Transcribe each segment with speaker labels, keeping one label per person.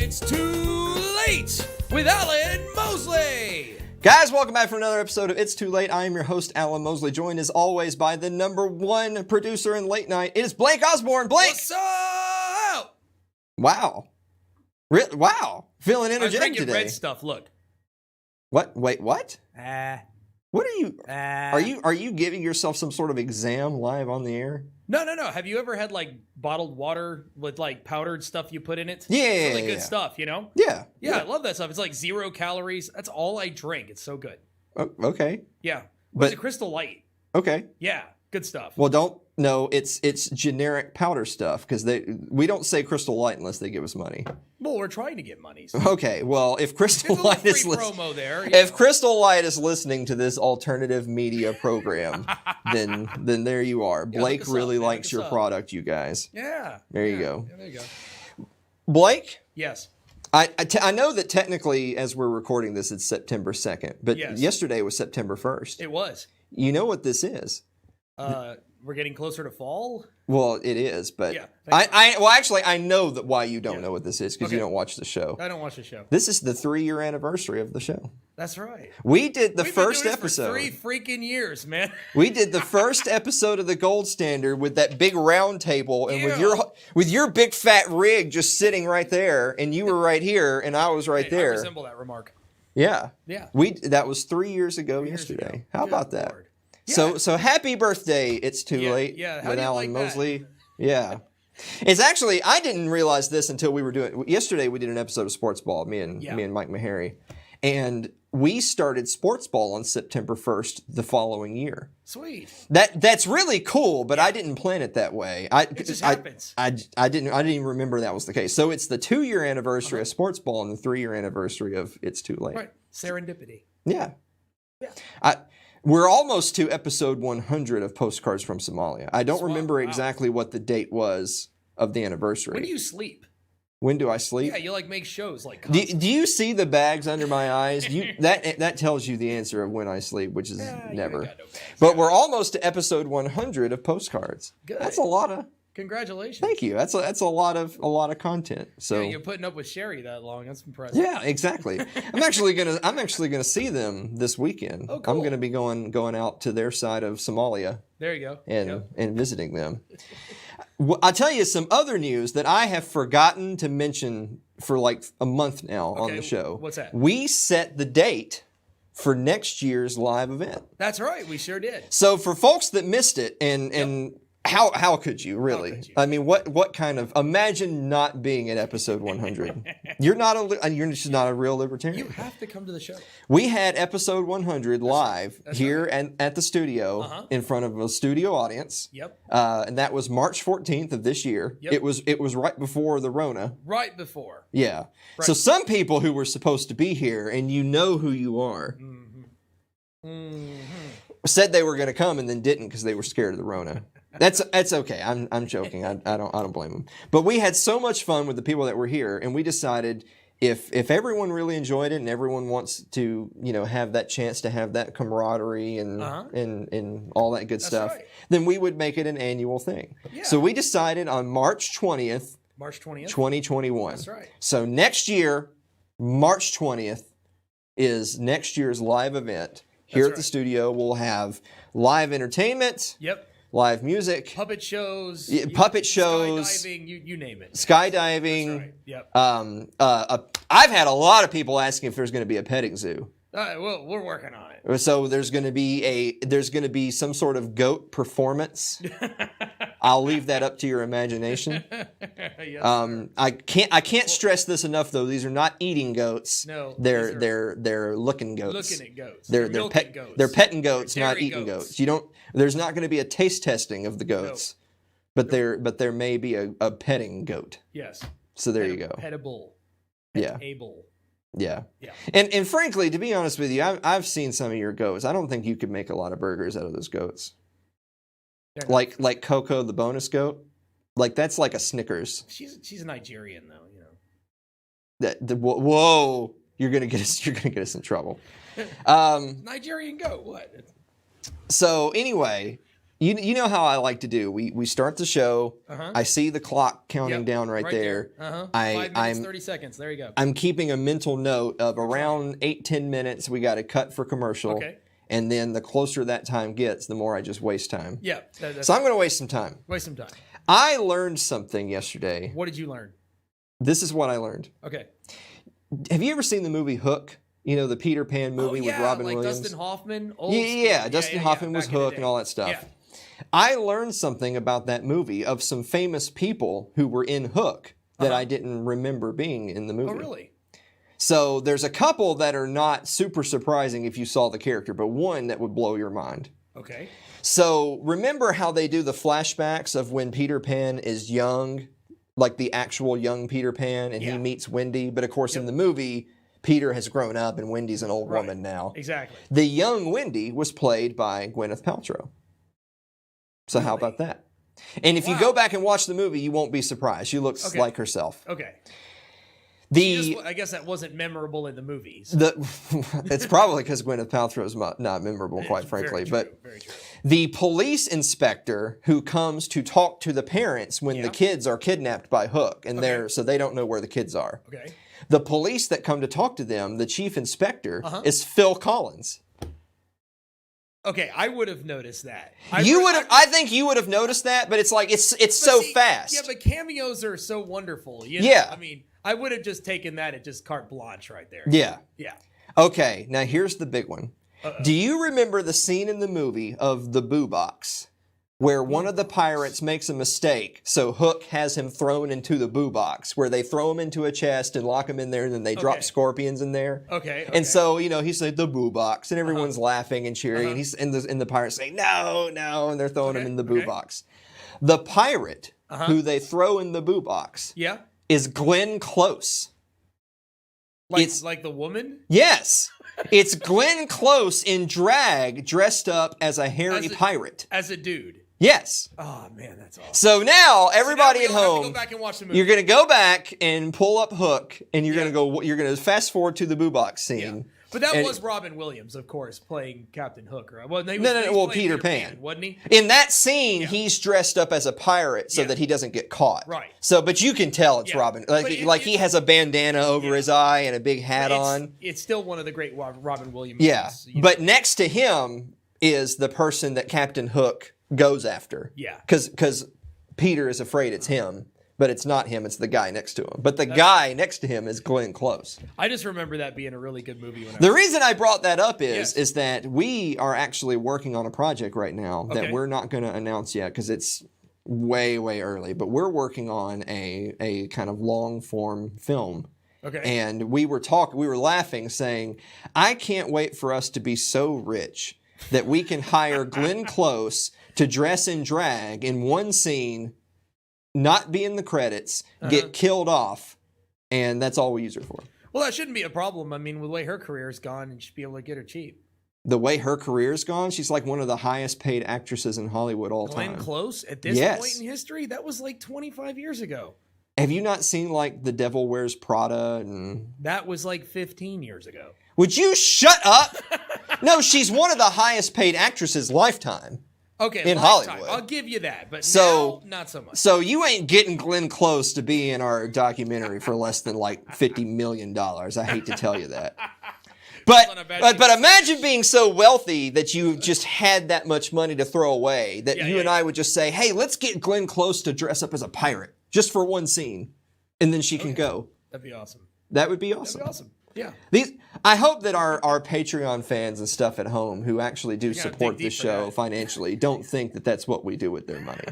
Speaker 1: It's Too Late with Alan Mosley.
Speaker 2: Guys, welcome back for another episode of It's Too Late. I am your host, Alan Mosley, joined as always by the #1 producer in late night. It is Blake Osborne. Blake!
Speaker 1: What's up?
Speaker 2: Wow. Wow. Feeling
Speaker 1: I'm
Speaker 2: energetic
Speaker 1: drinking
Speaker 2: today.
Speaker 1: red stuff, look.
Speaker 2: What? Wait, what? What are you...
Speaker 1: Are
Speaker 2: Are you giving yourself some sort of exam live on the air?
Speaker 1: No. Have you ever had, like, bottled water with, like, powdered stuff you put in it?
Speaker 2: Yeah.
Speaker 1: It's really good stuff, you know?
Speaker 2: Yeah.
Speaker 1: Yeah, I love that stuff. It's like 0 calories. That's all I drink. It's so good.
Speaker 2: Oh, okay.
Speaker 1: Yeah.
Speaker 2: But-
Speaker 1: It's a Crystal Light.
Speaker 2: Okay.
Speaker 1: Yeah, good stuff.
Speaker 2: Well, it's generic powder stuff because we don't say Crystal Light unless they give us money.
Speaker 1: Well, we're trying to get money. So.
Speaker 2: Okay, well, if Crystal
Speaker 1: There's a
Speaker 2: Light
Speaker 1: little
Speaker 2: is
Speaker 1: free promo there.
Speaker 2: if Crystal Light is listening to this alternative media program, then there you are.
Speaker 1: Yeah,
Speaker 2: Blake
Speaker 1: look us
Speaker 2: really
Speaker 1: up, man.
Speaker 2: likes
Speaker 1: Look
Speaker 2: your
Speaker 1: us up.
Speaker 2: product, you guys.
Speaker 1: Yeah.
Speaker 2: There you go.
Speaker 1: Yeah, there you go.
Speaker 2: Blake,
Speaker 1: Yes.
Speaker 2: I know that technically, as we're recording this, it's September 2nd, but
Speaker 1: Yes.
Speaker 2: yesterday was September 1st.
Speaker 1: It was.
Speaker 2: You know what this is?
Speaker 1: We're getting closer to fall.
Speaker 2: Well, it is, but
Speaker 1: Yeah,
Speaker 2: I know that why you don't know what this is because you
Speaker 1: Okay.
Speaker 2: don't watch the show.
Speaker 1: I don't watch the show.
Speaker 2: This is the 3-year anniversary of the show.
Speaker 1: That's right.
Speaker 2: We did the
Speaker 1: We've been
Speaker 2: first
Speaker 1: doing this
Speaker 2: episode.
Speaker 1: for 3 freaking years, man.
Speaker 2: We did the first episode of the Gold Standard with that big round table and with your big fat rig just sitting right there, and you were right here, and I was right
Speaker 1: Hey,
Speaker 2: there.
Speaker 1: I resemble that remark.
Speaker 2: Yeah.
Speaker 1: Yeah.
Speaker 2: That was 3 years ago
Speaker 1: Years
Speaker 2: yesterday.
Speaker 1: ago.
Speaker 2: How
Speaker 1: Good
Speaker 2: about that?
Speaker 1: Lord.
Speaker 2: So happy birthday! It's Too Late
Speaker 1: Yeah. How
Speaker 2: with
Speaker 1: do you
Speaker 2: Alan
Speaker 1: like that?
Speaker 2: Mosley. Yeah. It's actually, I didn't realize this until we were doing, yesterday we did an episode of Sports Ball, me and Mike Meharry, and we started Sports Ball on September 1st the following year.
Speaker 1: Sweet.
Speaker 2: That's really cool, but I didn't plan it that way.
Speaker 1: It just happens.
Speaker 2: I didn't even remember that was the case. So it's the 2-year anniversary of Sports Ball and the 3-year anniversary of It's Too Late.
Speaker 1: Right. Serendipity.
Speaker 2: Yeah.
Speaker 1: Yeah.
Speaker 2: We're almost to episode 100 of Postcards from Somalia. I don't remember exactly what the date was of the anniversary.
Speaker 1: When do you sleep?
Speaker 2: When do I sleep?
Speaker 1: Yeah, you like make shows like.
Speaker 2: Do you see the bags under my eyes? That tells you the answer of when I sleep, which is never.
Speaker 1: Got no bags.
Speaker 2: But we're almost to episode 100 of Postcards.
Speaker 1: Good.
Speaker 2: That's a lot of.
Speaker 1: Congratulations.
Speaker 2: Thank you. That's a lot of content. So
Speaker 1: Yeah, you're putting up with Sherry that long. That's impressive.
Speaker 2: yeah, exactly. I'm actually gonna see them this weekend.
Speaker 1: Oh, cool.
Speaker 2: I'm gonna be going out to their side of Somalia
Speaker 1: There you go.
Speaker 2: and visiting them. I'll tell you some other news that I have forgotten to mention for like a month now on the show.
Speaker 1: What's that?
Speaker 2: We set the date for next year's live event.
Speaker 1: That's right. We sure did.
Speaker 2: So for folks that missed it, and how could you really?
Speaker 1: could you?
Speaker 2: I mean, what kind of, imagine not being at episode 100. You're just not a real libertarian.
Speaker 1: You have to come to the show.
Speaker 2: We had episode 100 live here and at the studio in front of a studio audience.
Speaker 1: Yep.
Speaker 2: And that was March 14th of this year.
Speaker 1: Yep.
Speaker 2: It was right before the Rona.
Speaker 1: Right before.
Speaker 2: Yeah.
Speaker 1: Right.
Speaker 2: So some people who were supposed to be here, and you know who you are, said they were going to come and then didn't because they were scared of the Rona. That's okay. I'm joking. I don't blame them. But we had so much fun with the people that were here, and we decided if everyone really enjoyed it and everyone wants to have that chance to have that camaraderie and all that good stuff,
Speaker 1: right.
Speaker 2: then we would make it an annual thing.
Speaker 1: Yeah.
Speaker 2: So we decided on March 20th,
Speaker 1: March 20th.
Speaker 2: 2021.
Speaker 1: That's right.
Speaker 2: So next year, March 20th is next year's live event. Here at the studio, we'll have live entertainment.
Speaker 1: Yep.
Speaker 2: Live music,
Speaker 1: Puppet shows,
Speaker 2: puppet shows,
Speaker 1: skydiving, you name it.
Speaker 2: skydiving.
Speaker 1: That's right. Yep.
Speaker 2: I've had a lot of people asking if there's going to be a petting zoo.
Speaker 1: Well, we're working on it.
Speaker 2: So there's going to be some sort of goat performance. I'll leave that up to your imagination.
Speaker 1: Yes,
Speaker 2: I can't stress this enough though. These are not eating goats.
Speaker 1: No,
Speaker 2: they're looking goats.
Speaker 1: looking at goats.
Speaker 2: They're
Speaker 1: milking goats.
Speaker 2: They're petting goats,
Speaker 1: They're
Speaker 2: not
Speaker 1: dairy
Speaker 2: eating
Speaker 1: goats.
Speaker 2: goats. There's not going to be a taste testing of the goats, but there may be a petting goat.
Speaker 1: Yes.
Speaker 2: So there you go.
Speaker 1: Petable.
Speaker 2: Yeah.
Speaker 1: Petable.
Speaker 2: Yeah.
Speaker 1: Yeah.
Speaker 2: And frankly, to be honest with you, I've seen some of your goats. I don't think you could make a lot of burgers out of those goats. Like Coco the bonus goat. Like that's like a Snickers.
Speaker 1: She's a Nigerian though,
Speaker 2: Whoa. You're gonna get us in trouble.
Speaker 1: Nigerian goat, what?
Speaker 2: So anyway, You know how I like to do. We start the show.
Speaker 1: Uh-huh.
Speaker 2: I see the clock counting down right there.
Speaker 1: Uh-huh. 5 minutes, 30 seconds. There you go.
Speaker 2: I'm keeping a mental note of around 8-10 minutes. We got to cut for commercial.
Speaker 1: Okay.
Speaker 2: And then the closer that time gets, the more I just waste time.
Speaker 1: Yeah.
Speaker 2: So I'm going to waste some time.
Speaker 1: Waste some time.
Speaker 2: I learned something yesterday.
Speaker 1: What did you learn?
Speaker 2: This is what I learned.
Speaker 1: Okay.
Speaker 2: Have you ever seen the movie Hook? You know, the Peter Pan movie with Robin Williams?
Speaker 1: Dustin Hoffman.
Speaker 2: Dustin Hoffman was Hook and all that stuff.
Speaker 1: Yeah.
Speaker 2: I learned something about that movie of some famous people who were in Hook that I didn't remember being in the movie.
Speaker 1: Oh, really?
Speaker 2: So there's a couple that are not super surprising if you saw the character, but one that would blow your mind.
Speaker 1: Okay.
Speaker 2: So remember how they do the flashbacks of when Peter Pan is young, like the actual young Peter Pan, and he meets Wendy? But of course, in the movie, Peter has grown up and Wendy's an old woman now.
Speaker 1: Exactly.
Speaker 2: The young Wendy was played by Gwyneth Paltrow. So how about that? And if you go back and watch the movie, you won't be surprised. She looks like herself.
Speaker 1: Okay.
Speaker 2: The
Speaker 1: I guess that wasn't memorable in the movies.
Speaker 2: It's probably because Gwyneth Paltrow's not memorable, quite frankly.
Speaker 1: Very
Speaker 2: But
Speaker 1: true.
Speaker 2: the police inspector who comes to talk to the parents when the kids are kidnapped by Hook, and so they don't know where the kids are.
Speaker 1: Okay.
Speaker 2: The police that come to talk to them, the chief inspector, is Phil Collins.
Speaker 1: Okay, I would have noticed that.
Speaker 2: I think you would have noticed that, but it's like it's so fast.
Speaker 1: Yeah, but cameos are so wonderful. I mean, I would have just taken that at just carte blanche right there.
Speaker 2: Yeah.
Speaker 1: Yeah.
Speaker 2: Okay, now here's the big one. Do you remember the scene in the movie of the Boo Box where one of the pirates makes a mistake, so Hook has him thrown into the Boo Box, where they throw him into a chest and lock him in there, and then they drop scorpions in there?
Speaker 1: Okay.
Speaker 2: And so, he said the Boo Box, and everyone's laughing and cheering, and the pirates say, no, and they're throwing him in the Boo Box. The pirate who they throw in the Boo Box is Glenn Close.
Speaker 1: Like the woman?
Speaker 2: Yes. It's Glenn Close in drag, dressed up as a hairy pirate.
Speaker 1: As a dude.
Speaker 2: Yes.
Speaker 1: Oh, man, that's awesome.
Speaker 2: So now, everybody at home,
Speaker 1: go back and watch the movie.
Speaker 2: you're going to go back and pull up Hook, and you're going to fast forward to the Boo Box scene.
Speaker 1: Yeah. But that was Robin Williams, of course, playing Captain Hook, right? Well, no,
Speaker 2: Peter Pan,
Speaker 1: wasn't he?
Speaker 2: In that scene, he's dressed up as a pirate so that he doesn't get caught.
Speaker 1: Right.
Speaker 2: So, but you can tell it's Robin. He has a bandana over his eye and a big hat on.
Speaker 1: It's still one of the great Robin Williams.
Speaker 2: Yeah. But next to him is the person that Captain Hook goes after.
Speaker 1: Yeah.
Speaker 2: Because Peter is afraid it's him. But it's not him, it's the guy next to him. But the guy next to him is Glenn Close.
Speaker 1: I just remember that being a really good movie.
Speaker 2: The reason I brought that up is that we are actually working on a project right now that we're not going to announce yet because it's way, way early. But we're working on a kind of long-form film.
Speaker 1: Okay.
Speaker 2: And we were laughing, saying, I can't wait for us to be so rich that we can hire Glenn Close to dress in drag in one scene, not be in the credits, get killed off, and that's all we use her for.
Speaker 1: Well, that shouldn't be a problem. I mean, with the way her career's gone, you should be able to get her cheap.
Speaker 2: The way her career's gone, she's like one of the highest paid actresses in Hollywood all time.
Speaker 1: Glenn Close, at this point in history, that was like 25 years ago.
Speaker 2: Have you not seen like The Devil Wears Prada?
Speaker 1: That was like 15 years ago.
Speaker 2: Would you shut up? No, she's one of the highest paid actresses lifetime.
Speaker 1: Okay,
Speaker 2: in Hollywood.
Speaker 1: I'll give you that, but now, not so much.
Speaker 2: So you ain't getting Glenn Close to be in our documentary for less than like $50 million. I hate to tell you that. But imagine being so wealthy that you just had that much money to throw away that you and I would just say, hey, let's get Glenn Close to dress up as a pirate just for one scene, and then she can go.
Speaker 1: That'd be awesome.
Speaker 2: That would be awesome.
Speaker 1: That'd be awesome. Yeah.
Speaker 2: I hope that our Patreon fans and stuff at home who actually do support this show financially don't think that that's what we do with their money.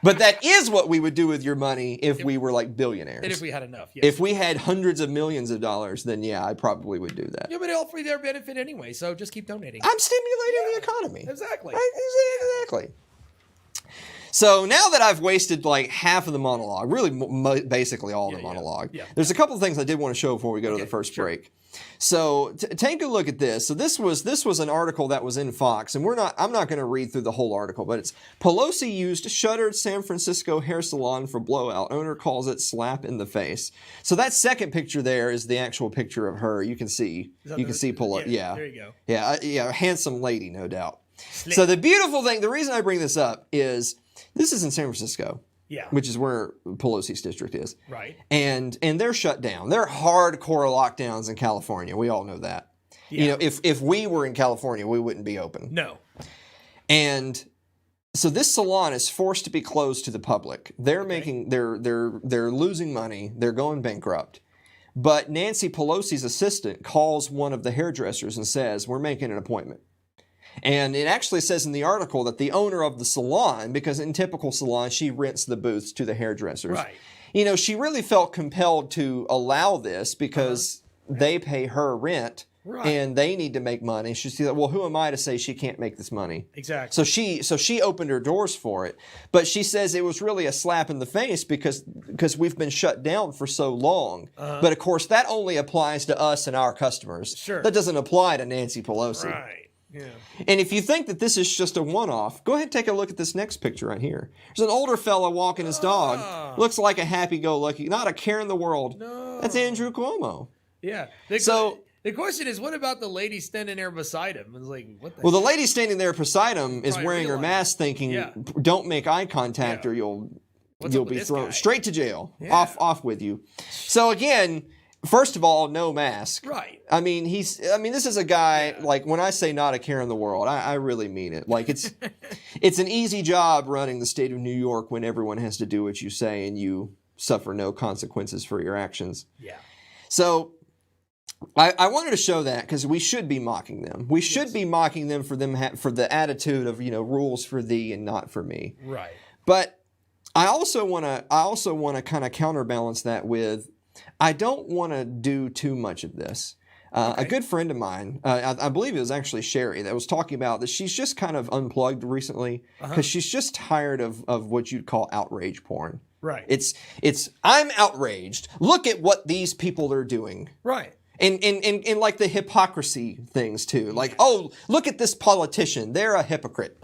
Speaker 2: But that is what we would do with your money if we were like billionaires.
Speaker 1: And if we had enough. Yes.
Speaker 2: If we had hundreds of millions of dollars, then I probably would do that.
Speaker 1: Yeah, but all for their benefit anyway, so just keep donating.
Speaker 2: I'm stimulating the economy.
Speaker 1: Exactly.
Speaker 2: Exactly. So now that I've wasted like half of the monologue, really basically all the monologue, there's a couple of things I did want to show before we go to the first break. So take a look at this. So this was an article that was in Fox, and I'm not going to read through the whole article, but it's Pelosi used shuttered San Francisco hair salon for blowout. Owner calls it slap in the face. So that second picture there is the actual picture of her. You can see Pelosi.
Speaker 1: Yeah, there you go.
Speaker 2: Yeah, handsome lady, no doubt. So the beautiful thing, the reason I bring this up is this is in San Francisco.
Speaker 1: Yeah.
Speaker 2: Which is where Pelosi's district is.
Speaker 1: Right.
Speaker 2: And they're shut down. They're hardcore lockdowns in California. We all know that. Yeah. You know, if we were in California, we wouldn't be open.
Speaker 1: No.
Speaker 2: And so this salon is forced to be closed to the public. They're making they're losing money. They're going bankrupt. But Nancy Pelosi's assistant calls one of the hairdressers and says, "We're making an appointment." And it actually says in the article that the owner of the salon, because in typical salons, she rents the booths to the hairdressers.
Speaker 1: Right.
Speaker 2: You know, she really felt compelled to allow this because they pay her rent and they need to make money. She said, well, who am I to say she can't make this money?
Speaker 1: Exactly.
Speaker 2: So she opened her doors for it. But she says it was really a slap in the face because we've been shut down for so long. But of course, that only applies to us and our customers.
Speaker 1: Sure.
Speaker 2: That doesn't apply to Nancy Pelosi.
Speaker 1: Right. Yeah.
Speaker 2: And if you think that this is just a one-off, go ahead and take a look at this next picture right here. There's an older fella walking his dog. Looks like a happy-go-lucky, not a care in the world.
Speaker 1: No.
Speaker 2: That's Andrew Cuomo.
Speaker 1: Yeah. The question is, what about the lady standing there beside him? It's like, what the
Speaker 2: Well, the lady standing there beside him is wearing her mask thinking, don't make eye contact or you'll be thrown straight to jail. Yeah. Off with you. So again, first of all, no mask.
Speaker 1: Right.
Speaker 2: I mean, this is a guy, like, when I say not a care in the world, I really mean it. Like, it's an easy job running the state of New York when everyone has to do what you say and you suffer no consequences for your actions.
Speaker 1: Yeah.
Speaker 2: So I wanted to show that because we should be mocking them. We should be mocking them for the attitude of, rules for thee and not for me.
Speaker 1: Right.
Speaker 2: But I also want to kind of counterbalance that with, I don't want to do too much of this. A good friend of mine, I believe it was actually Sherry, that was talking about that she's just kind of unplugged recently because she's just tired of what you'd call outrage porn.
Speaker 1: Right.
Speaker 2: It's I'm outraged. Look at what these people are doing.
Speaker 1: Right.
Speaker 2: And like the hypocrisy things too. Like, oh, look at this politician. They're a hypocrite.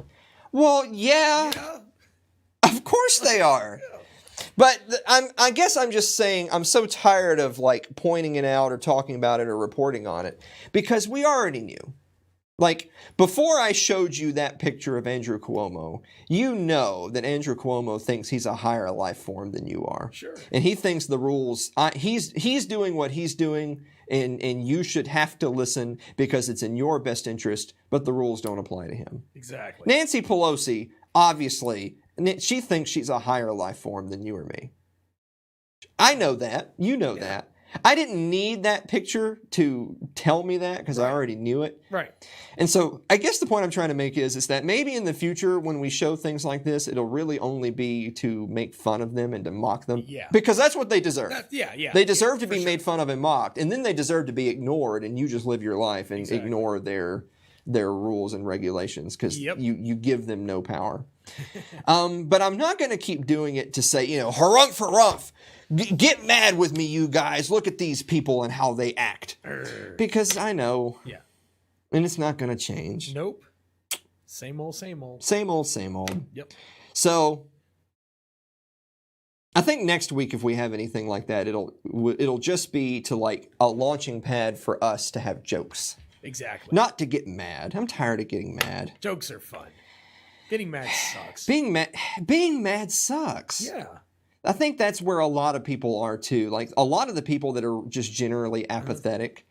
Speaker 2: Well, yeah. Of course they are. But I guess I'm just saying I'm so tired of like pointing it out or talking about it or reporting on it because we already knew. Like, before I showed you that picture of Andrew Cuomo, you know that Andrew Cuomo thinks he's a higher life form than you are.
Speaker 1: Sure.
Speaker 2: And he thinks the rules, he's doing what he's doing, and you should have to listen because it's in your best interest, but the rules don't apply to him.
Speaker 1: Exactly.
Speaker 2: Nancy Pelosi, obviously, she thinks she's a higher life form than you or me. I know that. You know that. I didn't need that picture to tell me that because I already knew it.
Speaker 1: Right.
Speaker 2: And so I guess the point I'm trying to make is that maybe in the future when we show things like this, it'll really only be to make fun of them and to mock them.
Speaker 1: Yeah.
Speaker 2: Because that's what they deserve. They deserve to be
Speaker 1: sure.
Speaker 2: made fun of and mocked. And then they deserve to be ignored and you just live your life and ignore their rules and regulations because you give them no power. But I'm not going to keep doing it to say, harumph, harumph. Get mad with me, you guys. Look at these people and how they act. Because I know. Yeah. And it's not going to change.
Speaker 1: Nope. Same old, same old.
Speaker 2: Same old, same old.
Speaker 1: Yep.
Speaker 2: So I think next week, if we have anything like that, it'll just be to like a launching pad for us to have jokes.
Speaker 1: Exactly.
Speaker 2: Not to get mad. I'm tired of getting mad.
Speaker 1: Jokes are fun. Getting mad sucks.
Speaker 2: Being mad sucks.
Speaker 1: Yeah.
Speaker 2: I think that's where a lot of people are too. Like a lot of the people that are just generally apathetic,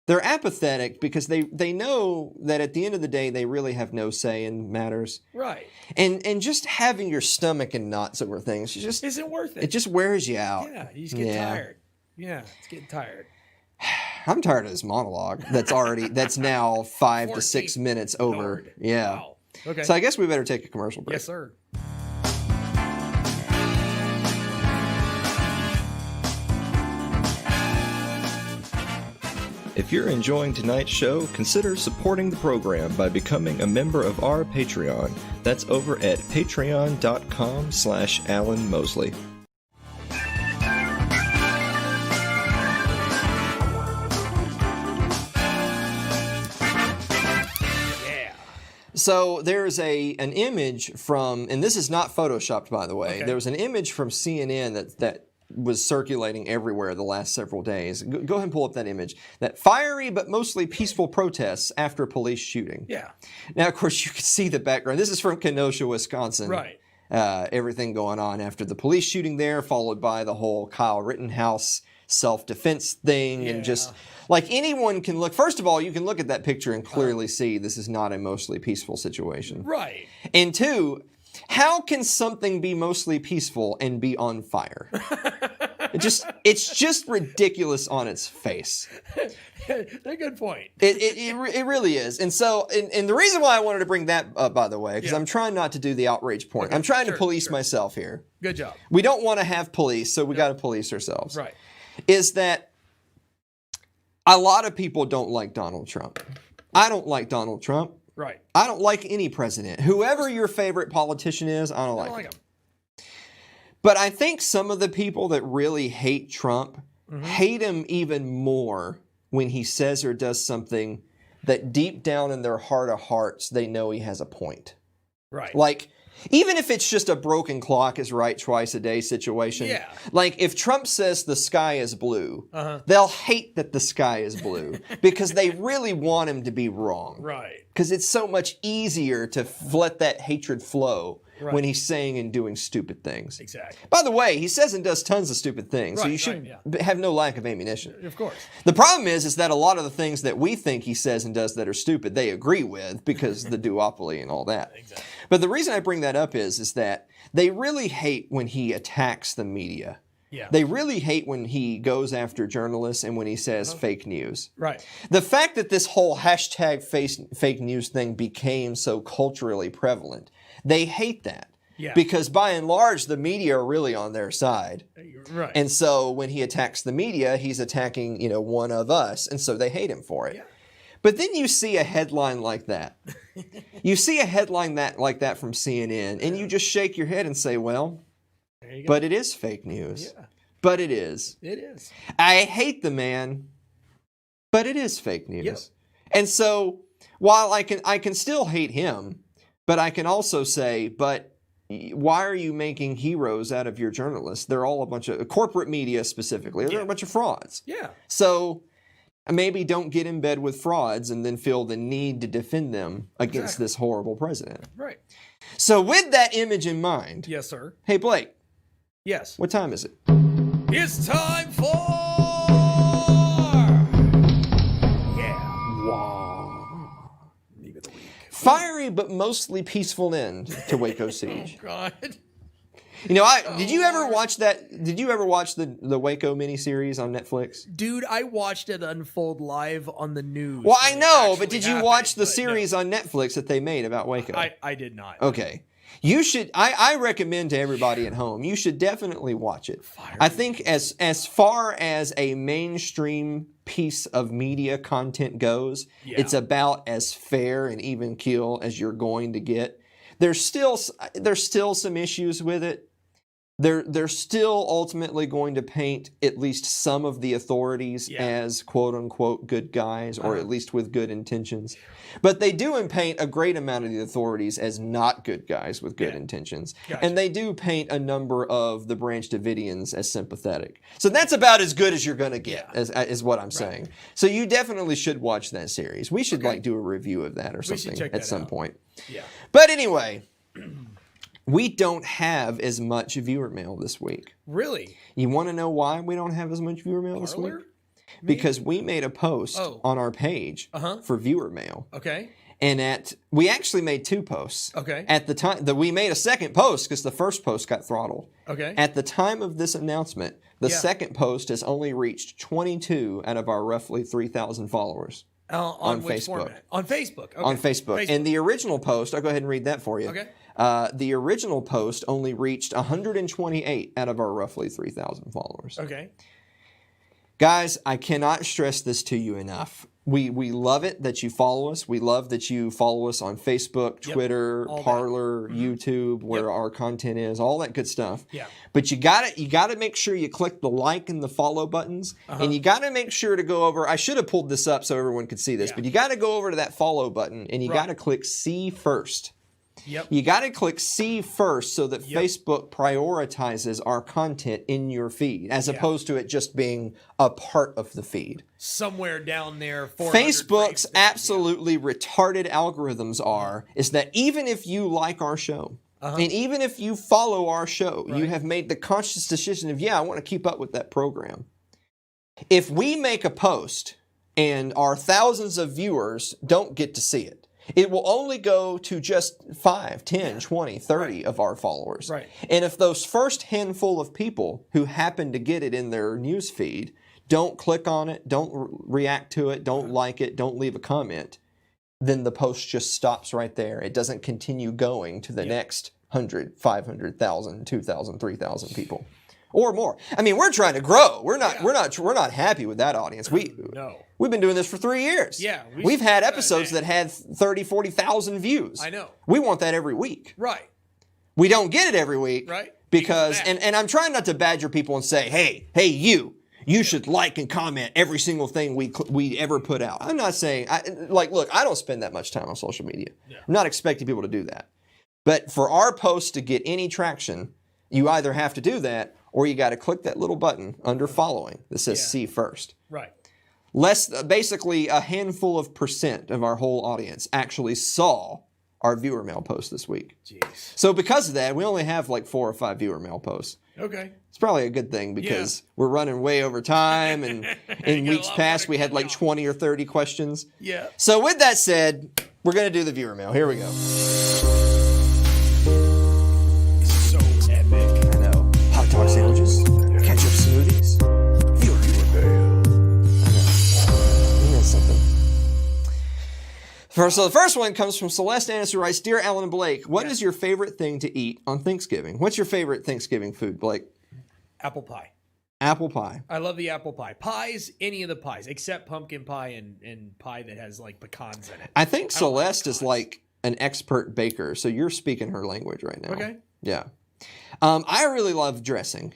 Speaker 2: they're apathetic because they know that at the end of the day, they really have no say in matters.
Speaker 1: Right.
Speaker 2: And just having your stomach in knots over things, just
Speaker 1: isn't worth it.
Speaker 2: It just wears you out.
Speaker 1: Yeah. You just get tired. Yeah. It's getting tired.
Speaker 2: I'm tired of this monologue that's now 5 to 6 minutes over.
Speaker 1: Lord.
Speaker 2: Yeah.
Speaker 1: Wow. Okay.
Speaker 2: So I guess we better take a commercial break.
Speaker 1: Yes, sir.
Speaker 3: If you're enjoying tonight's show, consider supporting the program by becoming a member of our Patreon. That's over at patreon.com/Alan Mosley.
Speaker 2: So there's an image from, and this is not photoshopped, by the way.
Speaker 1: Okay.
Speaker 2: There was an image from CNN was circulating everywhere the last several days. Go ahead and pull up that image. That fiery but mostly peaceful protests after police shooting.
Speaker 1: Yeah.
Speaker 2: Now, of course, you can see the background. This is from Kenosha, Wisconsin.
Speaker 1: Right.
Speaker 2: Everything going on after the police shooting there, followed by the whole Kyle Rittenhouse self-defense thing, and just like anyone can look. First of all, you can look at that picture and clearly see this is not a mostly peaceful situation.
Speaker 1: Right.
Speaker 2: And two, how can something be mostly peaceful and be on fire? It's just ridiculous on its face.
Speaker 1: A good point.
Speaker 2: It really is. And so, and the reason why I wanted to bring that up, by the way, because I'm trying not to do the outrage point. I'm trying to police myself here.
Speaker 1: Good job.
Speaker 2: We don't want to have police, so we got to police ourselves.
Speaker 1: Right.
Speaker 2: Is that a lot of people don't like Donald Trump. I don't like Donald Trump.
Speaker 1: Right.
Speaker 2: I don't like any president. Whoever your favorite politician is, I don't like him. But I think some of the people that really hate Trump hate him even more when he says or does something that deep down in their heart of hearts, they know he has a point.
Speaker 1: Right.
Speaker 2: Like, even if it's just a broken clock is right twice a day situation.
Speaker 1: Yeah.
Speaker 2: Like, if Trump says the sky is blue, they'll hate that the sky is blue because they really want him to be wrong.
Speaker 1: Right.
Speaker 2: Because it's so much easier to let that hatred flow when he's saying and doing stupid things.
Speaker 1: Exactly.
Speaker 2: By the way, he says and does tons of stupid things, so you should have no lack of ammunition.
Speaker 1: Of course.
Speaker 2: The problem is that a lot of the things that we think he says and does that are stupid, they agree with because the duopoly and all that.
Speaker 1: Exactly.
Speaker 2: But the reason I bring that up is that they really hate when he attacks the media.
Speaker 1: Yeah.
Speaker 2: They really hate when he goes after journalists and when he says fake news.
Speaker 1: Right.
Speaker 2: The fact that this whole hashtag fake news thing became so culturally prevalent, they hate that.
Speaker 1: Yeah.
Speaker 2: Because by and large, the media are really on their side.
Speaker 1: Right.
Speaker 2: And so when he attacks the media, he's attacking, one of us. And so they hate him for it.
Speaker 1: Yeah.
Speaker 2: But then you see a headline like that. You see a headline like that from CNN, and you just shake your head and say, well, but it is fake news.
Speaker 1: Yeah.
Speaker 2: But it is.
Speaker 1: It is.
Speaker 2: I hate the man, but it is fake news.
Speaker 1: Yep.
Speaker 2: And so while I can still hate him, but I can also say, but why are you making heroes out of your journalists? They're all a bunch of corporate media specifically. They're a bunch of frauds.
Speaker 1: Yeah.
Speaker 2: So maybe don't get in bed with frauds and then feel the need to defend them against this horrible president.
Speaker 1: Right.
Speaker 2: So with that image in mind.
Speaker 1: Yes, sir.
Speaker 2: Hey, Blake.
Speaker 1: Yes.
Speaker 2: What time is it?
Speaker 1: It's time for...
Speaker 2: Wow.
Speaker 1: Leave it a week.
Speaker 2: Fiery but mostly peaceful end to Waco siege.
Speaker 1: Oh, God.
Speaker 2: Did you ever watch that? Did you ever watch the Waco miniseries on Netflix?
Speaker 1: Dude, I watched it unfold live on the news.
Speaker 2: Well, I know, but did you watch the series on Netflix that they made about Waco?
Speaker 1: I did not.
Speaker 2: Okay. You should. I recommend to everybody at home. You should definitely watch it. I think as far as a mainstream piece of media content goes, it's about as fair and even keel as you're going to get. There's still some issues with it. They're still ultimately going to paint at least some of the authorities as quote unquote good guys, or at least with good intentions. But they do paint a great amount of the authorities as not good guys with good intentions. Gotcha. And they do paint a number of the Branch Davidians as sympathetic. So that's about as good as you're going to get, is what I'm saying. So you definitely should watch that series. We should do a review of that or something at some point. Yeah. But anyway, we don't have as much viewer mail this week.
Speaker 1: Really?
Speaker 2: You want to know why we don't have as much viewer mail this week? Because we made a post on our page for viewer mail.
Speaker 1: Okay.
Speaker 2: And we actually made two posts.
Speaker 1: Okay.
Speaker 2: At the time we made a second post because the first post got throttled.
Speaker 1: Okay.
Speaker 2: At the time of this announcement, the second post has only reached 22 out of our roughly 3,000 followers.
Speaker 1: On Facebook. Format? On Facebook. Okay.
Speaker 2: On Facebook. And the original post, I'll go ahead and read that for you.
Speaker 1: Okay.
Speaker 2: The original post only reached 128 out of our roughly 3,000 followers.
Speaker 1: Okay.
Speaker 2: Guys, I cannot stress this to you enough. We love it that you follow us. We love that you follow us on Facebook, Twitter, Parler, YouTube, where our content is, all that good stuff. Yeah. But you gotta make sure you click the like and the follow buttons, and you gotta make sure to go over. I should have pulled this up so everyone could see this, but you gotta go over to that follow button and you gotta click see first.
Speaker 1: Yep.
Speaker 2: You got to click see first so that Facebook prioritizes our content in your feed as opposed to it just being a part of the feed.
Speaker 1: Somewhere down there.
Speaker 2: Facebook's absolutely retarded algorithms is that even if you like our show, and even if you follow our show, you have made the conscious decision of, I want to keep up with that program. If we make a post and our thousands of viewers don't get to see it, it will only go to just 5, 10, 20, 30 of our followers.
Speaker 1: Right.
Speaker 2: And if those first handful of people who happen to get it in their news feed don't click on it, don't react to it, don't like it, don't leave a comment, then the post just stops right there. It doesn't continue going to the next 100, 500,000, 2,000, 3,000 people. Or more. I mean, we're trying to grow. We're not happy with that audience. We've been doing this for 3 years.
Speaker 1: Yeah.
Speaker 2: We've had episodes that had 30, 40,000 views.
Speaker 1: I know.
Speaker 2: We want that every week.
Speaker 1: Right.
Speaker 2: We don't get it every week.
Speaker 1: Right.
Speaker 2: Because and I'm trying not to badger people and say, hey, you should like and comment every single thing we ever put out. I'm not saying, look, I don't spend that much time on social media. Yeah. I'm not expecting people to do that. But for our posts to get any traction, you either have to do that or you got to click that little button under following that says see first.
Speaker 1: Right.
Speaker 2: Basically a handful of % of our whole audience actually saw our viewer mail post this week.
Speaker 1: Jeez.
Speaker 2: So because of that, we only have like 4 or 5 viewer mail posts.
Speaker 1: Okay.
Speaker 2: It's probably a good thing because we're running way over time, and in weeks past we had like 20 or 30 questions.
Speaker 1: Yeah.
Speaker 2: So with that said, we're going to do the viewer mail. Here we go.
Speaker 1: So epic.
Speaker 2: I know. Hot dog sandwiches, ketchup smoothies, viewer mail. I know. You know something. So the first one comes from Celeste Annis, who writes, Dear Alan and Blake, what is your favorite thing to eat on Thanksgiving? What's your favorite Thanksgiving food, Blake?
Speaker 1: Apple pie.
Speaker 2: Apple pie.
Speaker 1: I love the apple pie. Pies, any of the pies, except pumpkin pie and pie that has like pecans in it.
Speaker 2: I think Celeste is like an expert baker, so you're speaking her language right now.
Speaker 1: Okay.
Speaker 2: Yeah. I really love dressing.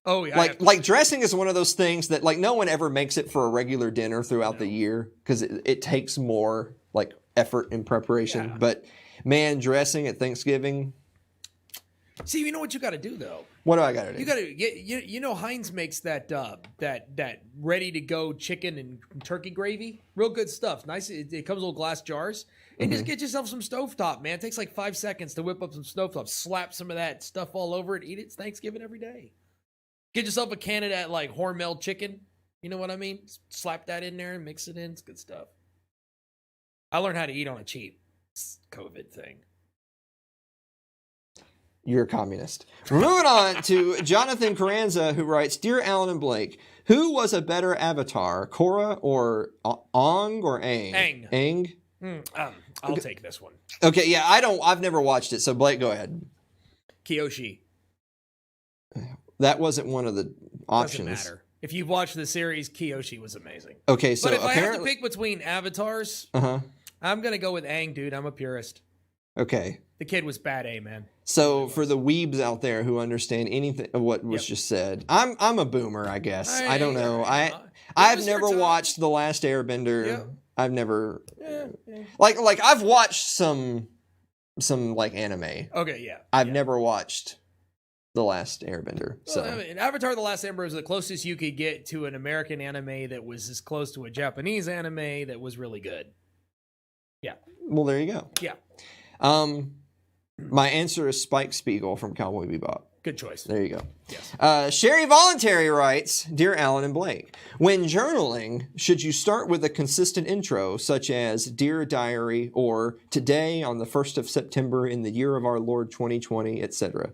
Speaker 1: Oh, yeah.
Speaker 2: Like dressing is one of those things that like no one ever makes it for a regular dinner throughout the year because it takes more like effort and preparation.
Speaker 1: Yeah.
Speaker 2: But man, dressing at Thanksgiving.
Speaker 1: See, you know what you got to do though.
Speaker 2: What do I got to do?
Speaker 1: You got to you know Heinz makes that ready to go chicken and turkey gravy. Real good stuff. Nice. It comes in little glass jars. And just get yourself some stovetop, man. It takes like 5 seconds to whip up some stovetop. Slap some of that stuff all over it. Eat it. It's Thanksgiving every day. Get yourself a can of that like Hormel chicken. You know what I mean? Slap that in there and mix it in. It's good stuff. I learned how to eat on a cheap COVID thing.
Speaker 2: You're a communist. We're moving on to Jonathan Carranza, who writes, Dear Alan and Blake, who was a better avatar, Korra or Ong or Aang?
Speaker 1: Aang.
Speaker 2: Aang?
Speaker 1: I'll take this one.
Speaker 2: Okay, yeah, I've never watched it, so Blake, go ahead.
Speaker 1: Kyoshi.
Speaker 2: That wasn't one of the options.
Speaker 1: Doesn't matter. If you've watched the series, Kyoshi was amazing.
Speaker 2: Okay, so
Speaker 1: but if
Speaker 2: apparently...
Speaker 1: I had to pick between avatars, I'm going to go with Aang, dude. I'm a purist.
Speaker 2: Okay.
Speaker 1: The kid was bad A, man.
Speaker 2: So for the weebs out there who understand anything of what was just said, I'm a boomer, I guess. I don't know. I've never watched The Last Airbender.
Speaker 1: Yeah.
Speaker 2: I've never like I've watched some like anime.
Speaker 1: Okay, yeah.
Speaker 2: I've never watched The Last Airbender. So
Speaker 1: well, I mean, Avatar: The Last Airbender is the closest you could get to an American anime that was as close to a Japanese anime that was really good. Yeah.
Speaker 2: Well, there you go.
Speaker 1: Yeah.
Speaker 2: My answer is Spike Spiegel from Cowboy Bebop.
Speaker 1: Good choice.
Speaker 2: There you go.
Speaker 1: Yes.
Speaker 2: Sherry Voluntary writes, Dear Alan and Blake, when journaling, should you start with a consistent intro such as Dear Diary or Today on the 1st of September in the year of our Lord 2020, etc.?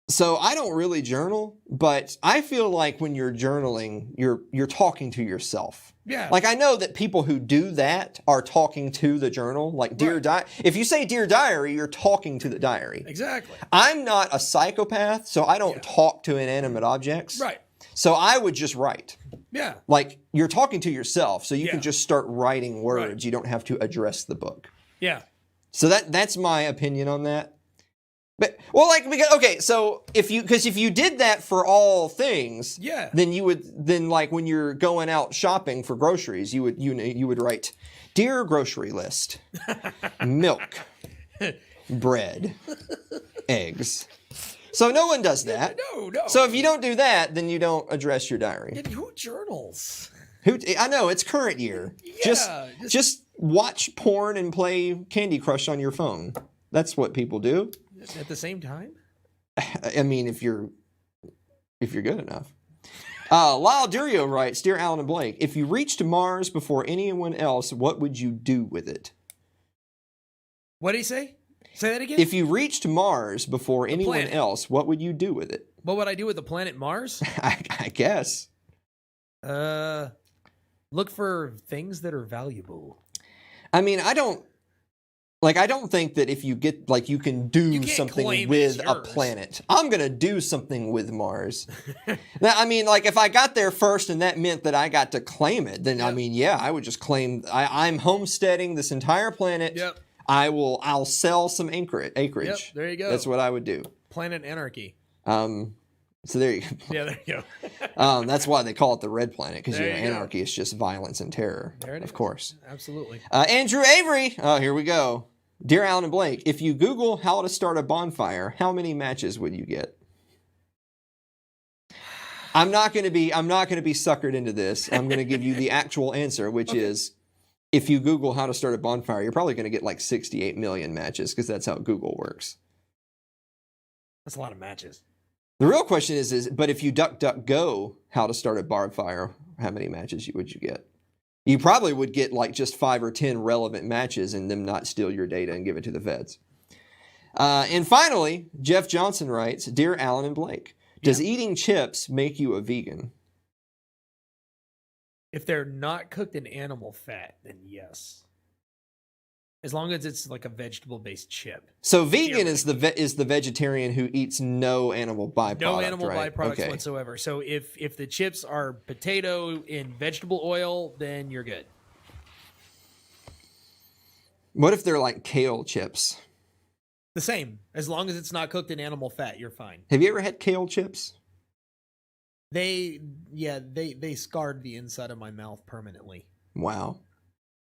Speaker 2: So I don't really journal, but I feel like when you're journaling, you're talking to yourself.
Speaker 1: Yeah.
Speaker 2: Like I know that people who do that are talking to the journal. Like Dear Diary. If you say Dear Diary, you're talking to the diary.
Speaker 1: Exactly.
Speaker 2: I'm not a psychopath, so I don't talk to inanimate objects.
Speaker 1: Right.
Speaker 2: So I would just write.
Speaker 1: Yeah.
Speaker 2: Like you're talking to yourself, so you can just start writing words.
Speaker 1: Right.
Speaker 2: You don't have to address the book.
Speaker 1: Yeah.
Speaker 2: So that's my opinion on that. But okay, so if you did that for all things,
Speaker 1: Yeah.
Speaker 2: then like when you're going out shopping for groceries, you would write, "Dear grocery list, milk, bread, eggs." So no one does that.
Speaker 1: No.
Speaker 2: So if you don't do that, then you don't address your diary.
Speaker 1: And who journals?
Speaker 2: I know it's current year.
Speaker 1: Yeah,
Speaker 2: Just watch porn and play Candy Crush on your phone. That's what people do.
Speaker 1: At the same time?
Speaker 2: I mean, if you're good enough. Lyle Durio writes, "Dear Alan and Blake, if you reached Mars before anyone else, what would you do with it?"
Speaker 1: What did he say? Say that again?
Speaker 2: If you reached Mars before anyone
Speaker 1: planet.
Speaker 2: else, what would you do with it?
Speaker 1: What would I do with the planet Mars?
Speaker 2: I guess.
Speaker 1: Look for things that are valuable.
Speaker 2: I mean, I don't think that if you get, like, you can do something with a planet. I'm going to do something with Mars. Now, I mean, like, if I got there first and that meant that I got to claim it, then, I mean, yeah, I would just claim, I'm homesteading this entire planet.
Speaker 1: Yep.
Speaker 2: I'll sell some acreage.
Speaker 1: Yep, there you go.
Speaker 2: That's what I would do.
Speaker 1: Planet Anarchy.
Speaker 2: So there you go.
Speaker 1: Yeah, there you go.
Speaker 2: That's why they call it the Red Planet, because anarchy
Speaker 1: go.
Speaker 2: is just violence and terror.
Speaker 1: There it is.
Speaker 2: Of course.
Speaker 1: Absolutely.
Speaker 2: Andrew Avery. Oh, here we go. Dear Alan and Blake, if you Google how to start a bonfire, how many matches would you get? I'm not going to be suckered into this. I'm going to give you the actual answer, which is, if you Google how to start a bonfire, you're probably going to get like 68 million matches, because that's how Google works.
Speaker 1: That's a lot of matches.
Speaker 2: The real question is, but if you DuckDuckGo how to start a bonfire, how many matches would you get? You probably would get like just 5 or 10 relevant matches and them not steal your data and give it to the feds. And finally, Jeff Johnson writes, "Dear Alan and Blake, does eating chips make you a vegan?"
Speaker 1: If they're not cooked in animal fat, then yes. As long as it's like a vegetable-based chip.
Speaker 2: So vegan is the vegetarian who eats no animal byproduct.
Speaker 1: No animal
Speaker 2: right?
Speaker 1: byproducts whatsoever. So if the chips are potato in vegetable oil, then you're good.
Speaker 2: What if they're like kale chips?
Speaker 1: The same. As long as it's not cooked in animal fat, you're fine.
Speaker 2: Have you ever had kale chips?
Speaker 1: They scarred the inside of my mouth permanently.
Speaker 2: Wow.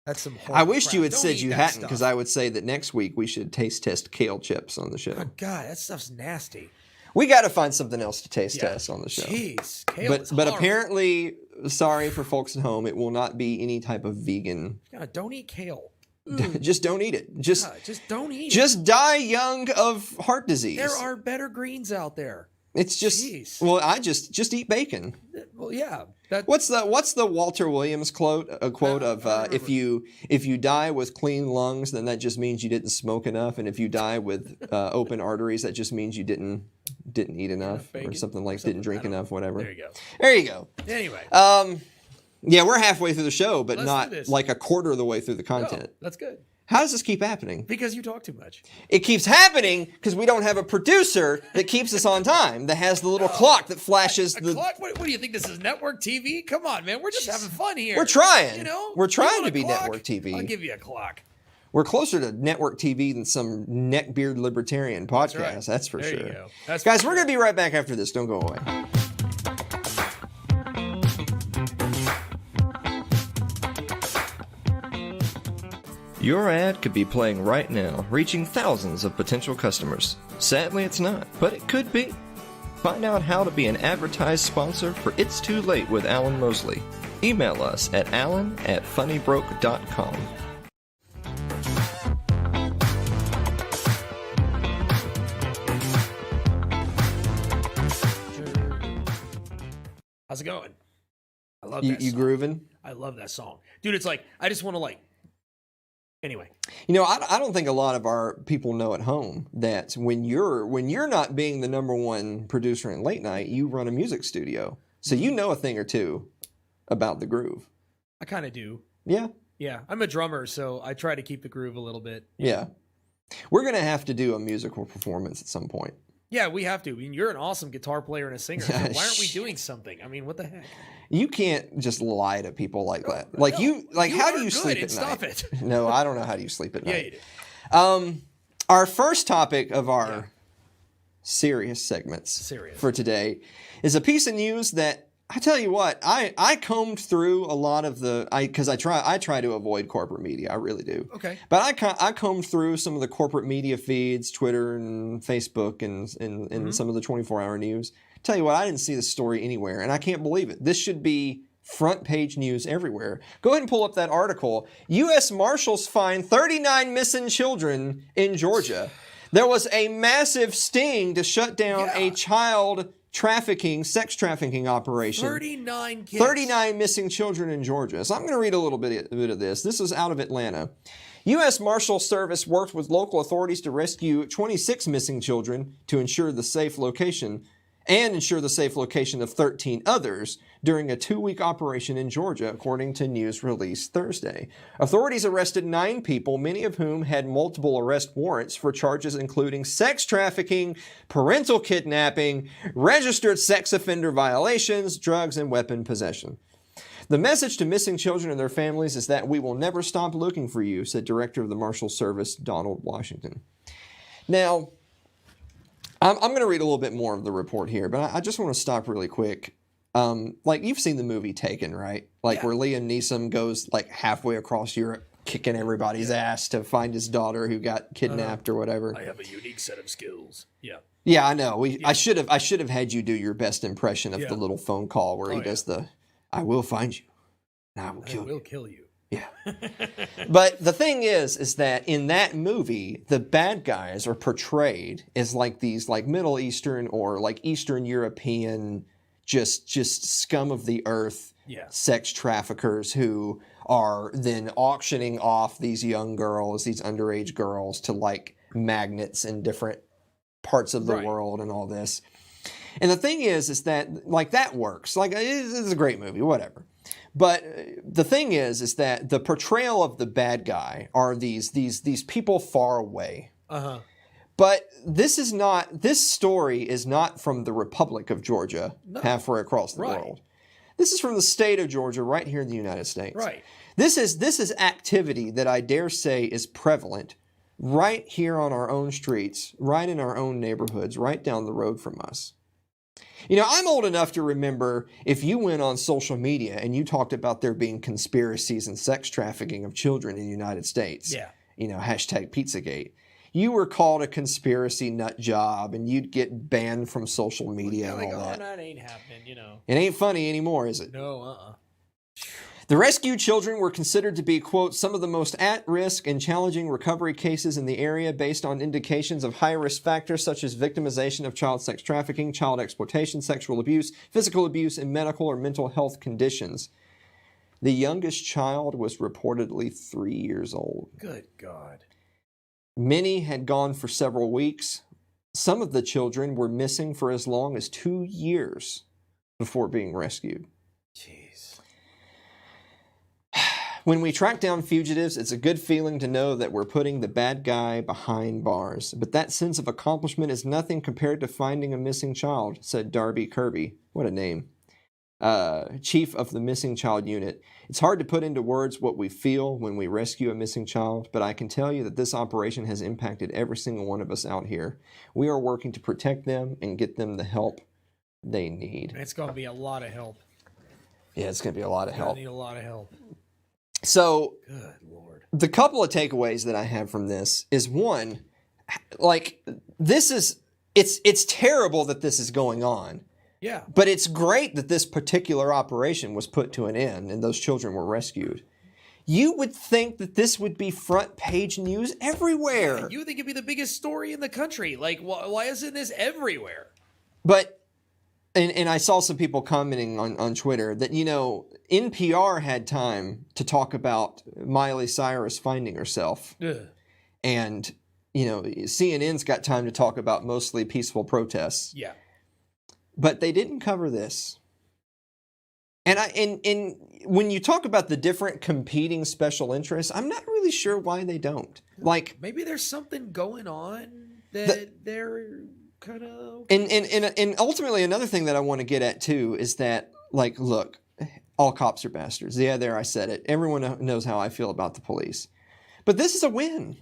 Speaker 1: That's some horrible
Speaker 2: I wished
Speaker 1: crap.
Speaker 2: you had
Speaker 1: Don't
Speaker 2: said
Speaker 1: eat
Speaker 2: you
Speaker 1: that
Speaker 2: hadn't,
Speaker 1: stuff.
Speaker 2: because I would say that next week we should taste test kale chips on the show.
Speaker 1: Oh, God, that stuff's nasty.
Speaker 2: We got to find something else to taste test on the show.
Speaker 1: Jeez, kale is
Speaker 2: But
Speaker 1: horrible.
Speaker 2: apparently, sorry for folks at home, it will not be any type of vegan.
Speaker 1: God, don't eat kale.
Speaker 2: Just don't eat it. Just
Speaker 1: don't eat it.
Speaker 2: Just die young of heart disease.
Speaker 1: There are better greens out there.
Speaker 2: It's just
Speaker 1: Jeez.
Speaker 2: well, I just eat bacon.
Speaker 1: Well, yeah.
Speaker 2: What's the Walter Williams quote? A quote of if you die with clean lungs, then that just means you didn't smoke enough, and if you die with open arteries, that just means you didn't eat enough, or something like didn't drink enough, whatever.
Speaker 1: There you go. Anyway.
Speaker 2: Yeah, we're halfway through the show, but
Speaker 1: Let's
Speaker 2: not like a quarter of the way through the content.
Speaker 1: Oh, that's good.
Speaker 2: How does this keep happening?
Speaker 1: Because you talk too much.
Speaker 2: It keeps happening because we don't have a producer that keeps us on time, that has the little clock that flashes the
Speaker 1: clock? What do you think this is, network TV? Come on, man. We're just having fun here.
Speaker 2: We're trying.
Speaker 1: You know?
Speaker 2: We're trying to be
Speaker 1: clock?
Speaker 2: network TV.
Speaker 1: I'll give you a clock.
Speaker 2: We're closer to network TV than some neckbeard libertarian podcast. That's for
Speaker 1: there
Speaker 2: sure.
Speaker 1: You go.
Speaker 2: Guys, we're going to be right back after this. Don't go away.
Speaker 3: Your ad could be playing right now, reaching thousands of potential customers. Sadly, it's not, but it could be. Find out how to be an advertised sponsor for It's Too Late with Alan Mosley. Email us at alan@funnybroke.com.
Speaker 1: How's it going? I love that
Speaker 2: You
Speaker 1: song.
Speaker 2: grooving?
Speaker 1: I love that song. Dude, it's like, I just want to anyway.
Speaker 2: You know, I don't think a lot of our people know at home that when you're not being the number one producer in late night, you run a music studio. So you know a thing or two about the groove.
Speaker 1: I kind of do.
Speaker 2: Yeah.
Speaker 1: Yeah. I'm a drummer, so I try to keep the groove a little bit.
Speaker 2: Yeah. We're going to have to do a musical performance at some point.
Speaker 1: Yeah, we have to. I mean, you're an awesome guitar player and a singer. So why aren't we doing something? I mean, what the heck?
Speaker 2: You can't just lie to people like that. Like how do you sleep at night?
Speaker 1: Stop it.
Speaker 2: No, I don't know how do you sleep at night.
Speaker 1: Yeah, you do.
Speaker 2: Our first topic of our serious segments
Speaker 1: Serious.
Speaker 2: for today is a piece of news that I tell you what, I combed through a lot of because I try to avoid corporate media. I really do.
Speaker 1: Okay.
Speaker 2: But I combed through some of the corporate media feeds, Twitter and Facebook and some of the 24-hour news. Tell you what, I didn't see the story anywhere, and I can't believe it. This should be front page news everywhere. Go ahead and pull up that article. U.S. Marshals find 39 missing children in Georgia. There was a massive sting to shut down a child sex trafficking operation.
Speaker 1: 39 kids.
Speaker 2: 39 missing children in Georgia. So I'm going to read a little bit of this. This is out of Atlanta. U.S. Marshal Service worked with local authorities to rescue 26 missing children to ensure the safe location of 13 others during a 2-week operation in Georgia, according to news released Thursday. Authorities arrested 9 people, many of whom had multiple arrest warrants for charges including sex trafficking, parental kidnapping, registered sex offender violations, drugs, and weapon possession. The message to missing children and their families is that we will never stop looking for you, said Director of the Marshal Service, Donald Washington. Now, I'm going to read a little bit more of the report here, but I just want to stop really quick. Like, you've seen the movie Taken, right? Like, where Liam Neeson goes, like, halfway across Europe, kicking everybody's ass to find his daughter who got kidnapped or whatever.
Speaker 1: I have a unique set of skills. Yeah.
Speaker 2: Yeah, I know. I should have had you do your best impression of the little phone call where he does I will find you, and I will kill you. Yeah. But the thing is that in that movie, the bad guys are portrayed as like these like Middle Eastern or like Eastern European, just scum of the earth, sex traffickers who are then auctioning off these young girls, these underage girls, to like magnets in different parts of the world and all this. And the thing is that like that works. Like it's a great movie, whatever. But the thing is that the portrayal of the bad guy are these people far away. Uh-huh. But this story is not from the Republic of Georgia, halfway across the world. This is from the state of Georgia, right here in the United States.
Speaker 1: Right.
Speaker 2: This is activity that I dare say is prevalent right here on our own streets, right in our own neighborhoods, right down the road from us. You know, I'm old enough to remember if you went on social media and you talked about there being conspiracies and sex trafficking of children in the United States. Yeah. You know, hashtag Pizzagate. You were called a conspiracy nut job and you'd get banned from social media and all that.
Speaker 1: Oh, that ain't happening, you know.
Speaker 2: It ain't funny anymore, is it?
Speaker 1: No,
Speaker 2: The rescued children were considered to be, quote, some of the most at-risk and challenging recovery cases in the area based on indications of high-risk factors such as victimization of child sex trafficking, child exploitation, sexual abuse, physical abuse, and medical or mental health conditions. The youngest child was reportedly 3 years old.
Speaker 1: Good God.
Speaker 2: Many had gone for several weeks. Some of the children were missing for as long as 2 years before being rescued.
Speaker 1: Jeez.
Speaker 2: When we track down fugitives, it's a good feeling to know that we're putting the bad guy behind bars. But that sense of accomplishment is nothing compared to finding a missing child, said Darby Kirby. What a name. Chief of the Missing Child Unit. It's hard to put into words what we feel when we rescue a missing child, but I can tell you that this operation has impacted every single one of us out here. We are working to protect them and get them the help they need.
Speaker 1: It's going to be a lot of help.
Speaker 2: Yeah, it's going to be a lot of help.
Speaker 1: Need a lot of help.
Speaker 2: So,
Speaker 1: good Lord.
Speaker 2: The couple of takeaways that I have from this is one, like it's terrible that this is going on.
Speaker 1: Yeah.
Speaker 2: But it's great that this particular operation was put to an end and those children were rescued. You would think that this would be front page news everywhere.
Speaker 1: Yeah, you would think it'd be the biggest story in the country. Like, why isn't this everywhere?
Speaker 2: But, and I saw some people commenting on Twitter that, you know, NPR had time to talk about Miley Cyrus finding herself. Ugh. And, you know, CNN's got time to talk about mostly peaceful protests.
Speaker 1: Yeah.
Speaker 2: But they didn't cover this. And when you talk about the different competing special interests, I'm not really sure why they don't. Like,
Speaker 1: maybe there's something going on that they're kind of...
Speaker 2: And ultimately another thing that I want to get at too is that, like, look, all cops are bastards. Yeah, there I said it. Everyone knows how I feel about the police. But this is a win.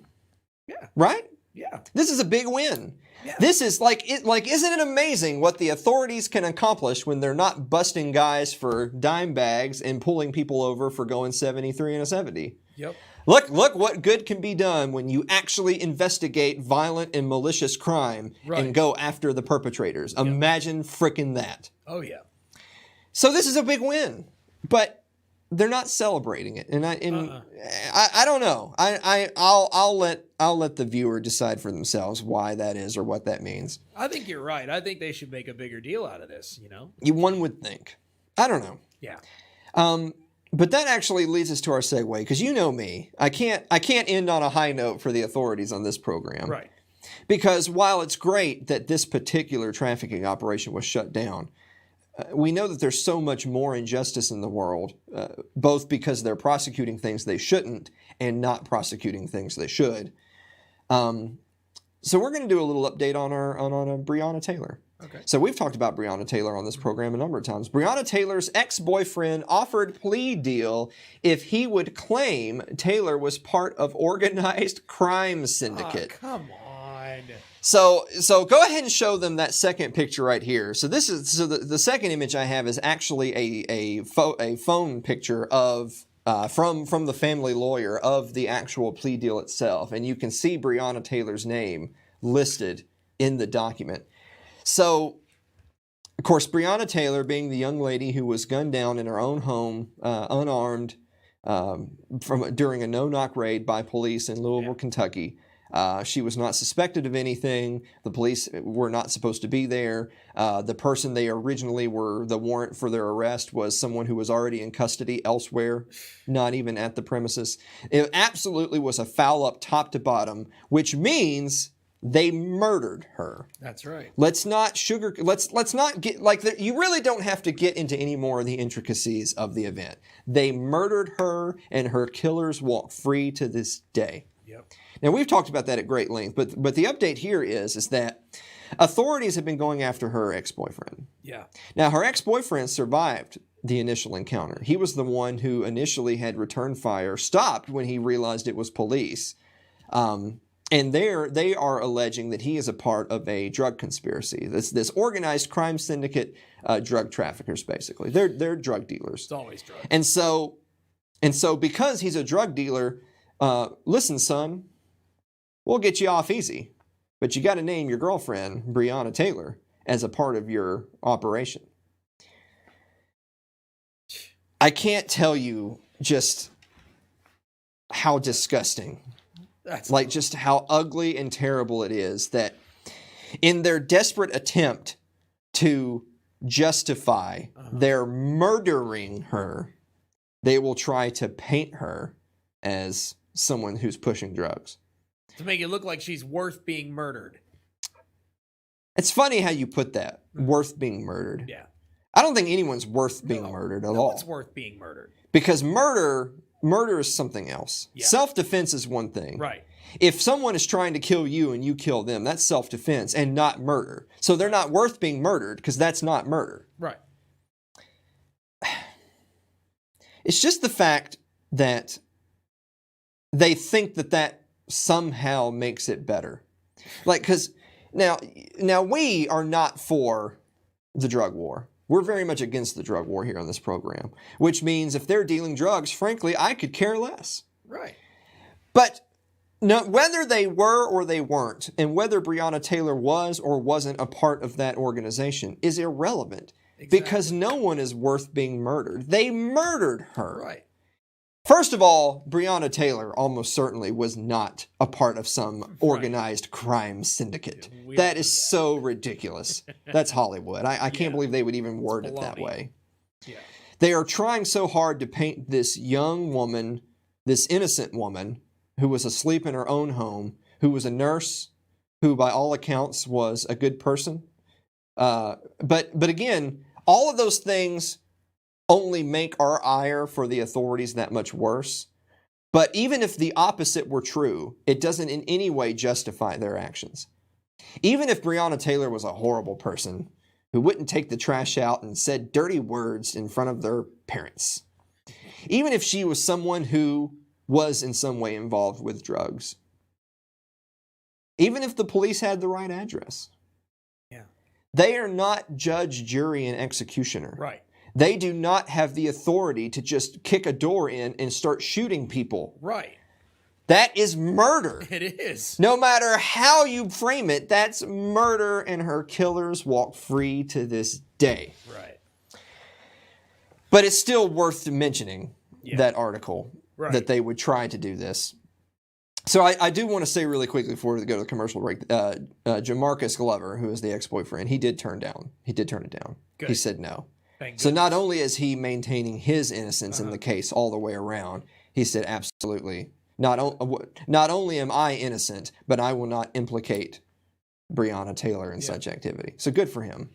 Speaker 1: Yeah.
Speaker 2: Right?
Speaker 1: Yeah.
Speaker 2: This is a big win.
Speaker 1: Yeah.
Speaker 2: This is isn't it amazing what the authorities can accomplish when they're not busting guys for dime bags and pulling people over for going 73 and a 70?
Speaker 1: Yep.
Speaker 2: Look what good can be done when you actually investigate violent and malicious crime and go after the perpetrators. Yep. Imagine frickin' that.
Speaker 1: Oh, yeah.
Speaker 2: So this is a big win, but they're not celebrating it, and I don't know. I'll let the viewer decide for themselves why that is or what that means.
Speaker 1: I think you're right. I think they should make a bigger deal out of this.
Speaker 2: One would think. I don't know.
Speaker 1: Yeah.
Speaker 2: But that actually leads us to our segue, because you know me, I can't end on a high note for the authorities on this program,
Speaker 1: right?
Speaker 2: Because while it's great that this particular trafficking operation was shut down, we know that there's so much more injustice in the world, both because they're prosecuting things they shouldn't and not prosecuting things they should. So we're going to do a little update on Breonna Taylor.
Speaker 1: Okay.
Speaker 2: So we've talked about Breonna Taylor on this program a number of times. Breonna Taylor's ex-boyfriend offered plea deal if he would claim Taylor was part of organized crime syndicate.
Speaker 1: Oh, come on.
Speaker 2: So go ahead and show them that second picture right here. So the second image I have is actually a phone picture of from the family lawyer of the actual plea deal itself, and you can see Breonna Taylor's name listed in the document. So, of course, Breonna Taylor, being the young lady who was gunned down in her own home, unarmed, during a no-knock raid by police in Louisville, Kentucky. She was not suspected of anything. The police were not supposed to be there. The person they originally were, the warrant for their arrest was someone who was already in custody elsewhere, not even at the premises. It absolutely was a foul up top to bottom, which means they murdered her.
Speaker 1: That's right.
Speaker 2: Let's not get you really don't have to get into any more of the intricacies of the event. They murdered her, and her killers walk free to this day.
Speaker 1: Yep.
Speaker 2: Now, we've talked about that at great length, but the update here is that authorities have been going after her ex-boyfriend.
Speaker 1: Yeah. Now,
Speaker 2: her ex-boyfriend survived the initial encounter. He was the one who initially had return fire stopped when he realized it was police. And they are alleging that he is a part of a drug conspiracy. This organized crime syndicate, drug traffickers, basically. They're drug dealers.
Speaker 1: It's always drugs.
Speaker 2: And so because he's a drug dealer, listen, son, we'll get you off easy, but you got to name your girlfriend, Breonna Taylor, as a part of your operation. I can't tell you just how disgusting. Just how ugly and terrible it is that in their desperate attempt to justify their murdering her, they will try to paint her as someone who's pushing drugs.
Speaker 1: To make it look like she's worth being murdered.
Speaker 2: It's funny how you put that, worth being murdered.
Speaker 1: Yeah.
Speaker 2: I don't think anyone's worth being murdered at all.
Speaker 1: No one's worth being murdered.
Speaker 2: Because murder is something else. Yeah. Self-defense is one thing.
Speaker 1: Right.
Speaker 2: If someone is trying to kill you and you kill them, that's self-defense and not murder. So they're not worth being murdered because that's not murder.
Speaker 1: Right.
Speaker 2: It's just the fact that they think that somehow makes it better. Because now we are not for the drug war. We're very much against the drug war here on this program, which means if they're dealing drugs, frankly, I could care less.
Speaker 1: Right.
Speaker 2: But no, whether they were or they weren't, and whether Breonna Taylor was or wasn't a part of that organization is irrelevant. Exactly. Because no one is worth being murdered. They murdered her.
Speaker 1: Right.
Speaker 2: First of all, Breonna Taylor almost certainly was not a part of some organized crime syndicate. That is so ridiculous. That's Hollywood. I can't believe they would even word it that way. Yeah. They are trying so hard to paint this young woman, this innocent woman, who was asleep in her own home, who was a nurse, who by all accounts was a good person. But again, all of those things only make our ire for the authorities that much worse. But even if the opposite were true, it doesn't in any way justify their actions. Even if Breonna Taylor was a horrible person who wouldn't take the trash out and said dirty words in front of their parents, even if she was someone who was in some way involved with drugs, even if the police had the right address.
Speaker 1: Yeah.
Speaker 2: They are not judge, jury, and executioner.
Speaker 1: Right.
Speaker 2: They do not have the authority to just kick a door in and start shooting people.
Speaker 1: Right.
Speaker 2: That is murder.
Speaker 1: It is.
Speaker 2: No matter how you frame it, that's murder, and her killers walk free to this day.
Speaker 1: Right.
Speaker 2: But it's still worth mentioning that article,
Speaker 1: right.
Speaker 2: that they would try to do this. So I do want to say really quickly before we go to the commercial break, Jamarcus Glover, who is the ex-boyfriend, he did turn it down.
Speaker 1: Good.
Speaker 2: He said no.
Speaker 1: Thank
Speaker 2: So
Speaker 1: goodness.
Speaker 2: not only is he maintaining his innocence in the case all the way around, he said absolutely, not only am I innocent, but I will not implicate Breonna Taylor in such activity. So good for him.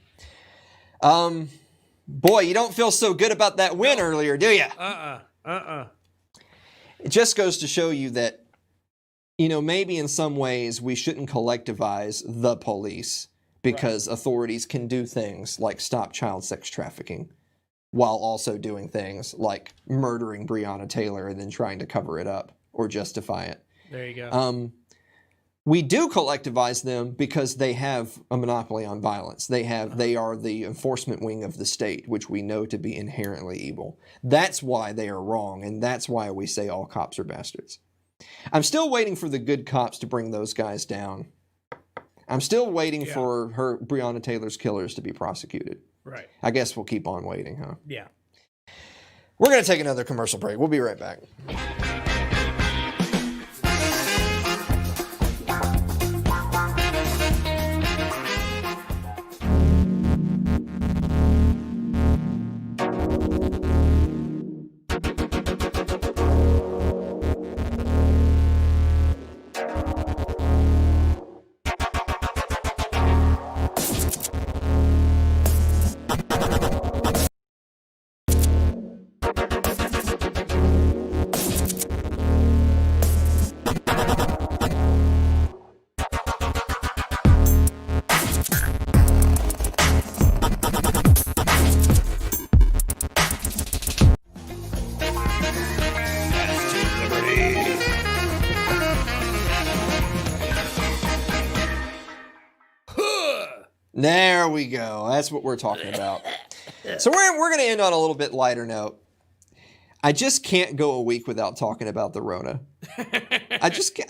Speaker 2: Boy, you don't feel so good about that win earlier, do you? It just goes to show you that, maybe in some ways we shouldn't collectivize the police because authorities can do things like stop child sex trafficking while also doing things like murdering Breonna Taylor and then trying to cover it up or justify it.
Speaker 1: There you go.
Speaker 2: We do collectivize them because they have a monopoly on violence. They are the enforcement wing of the state, which we know to be inherently evil. That's why they are wrong, and that's why we say all cops are bastards. I'm still waiting for the good cops to bring those guys down. I'm still waiting for Breonna Taylor's killers to be prosecuted.
Speaker 1: Right.
Speaker 2: I guess we'll keep on waiting, huh?
Speaker 1: Yeah.
Speaker 2: We're going to take another commercial break. We'll be right back. There we go. That's what we're talking about. So we're going to end on a little bit lighter note. I just can't go a week without talking about the Rona. I just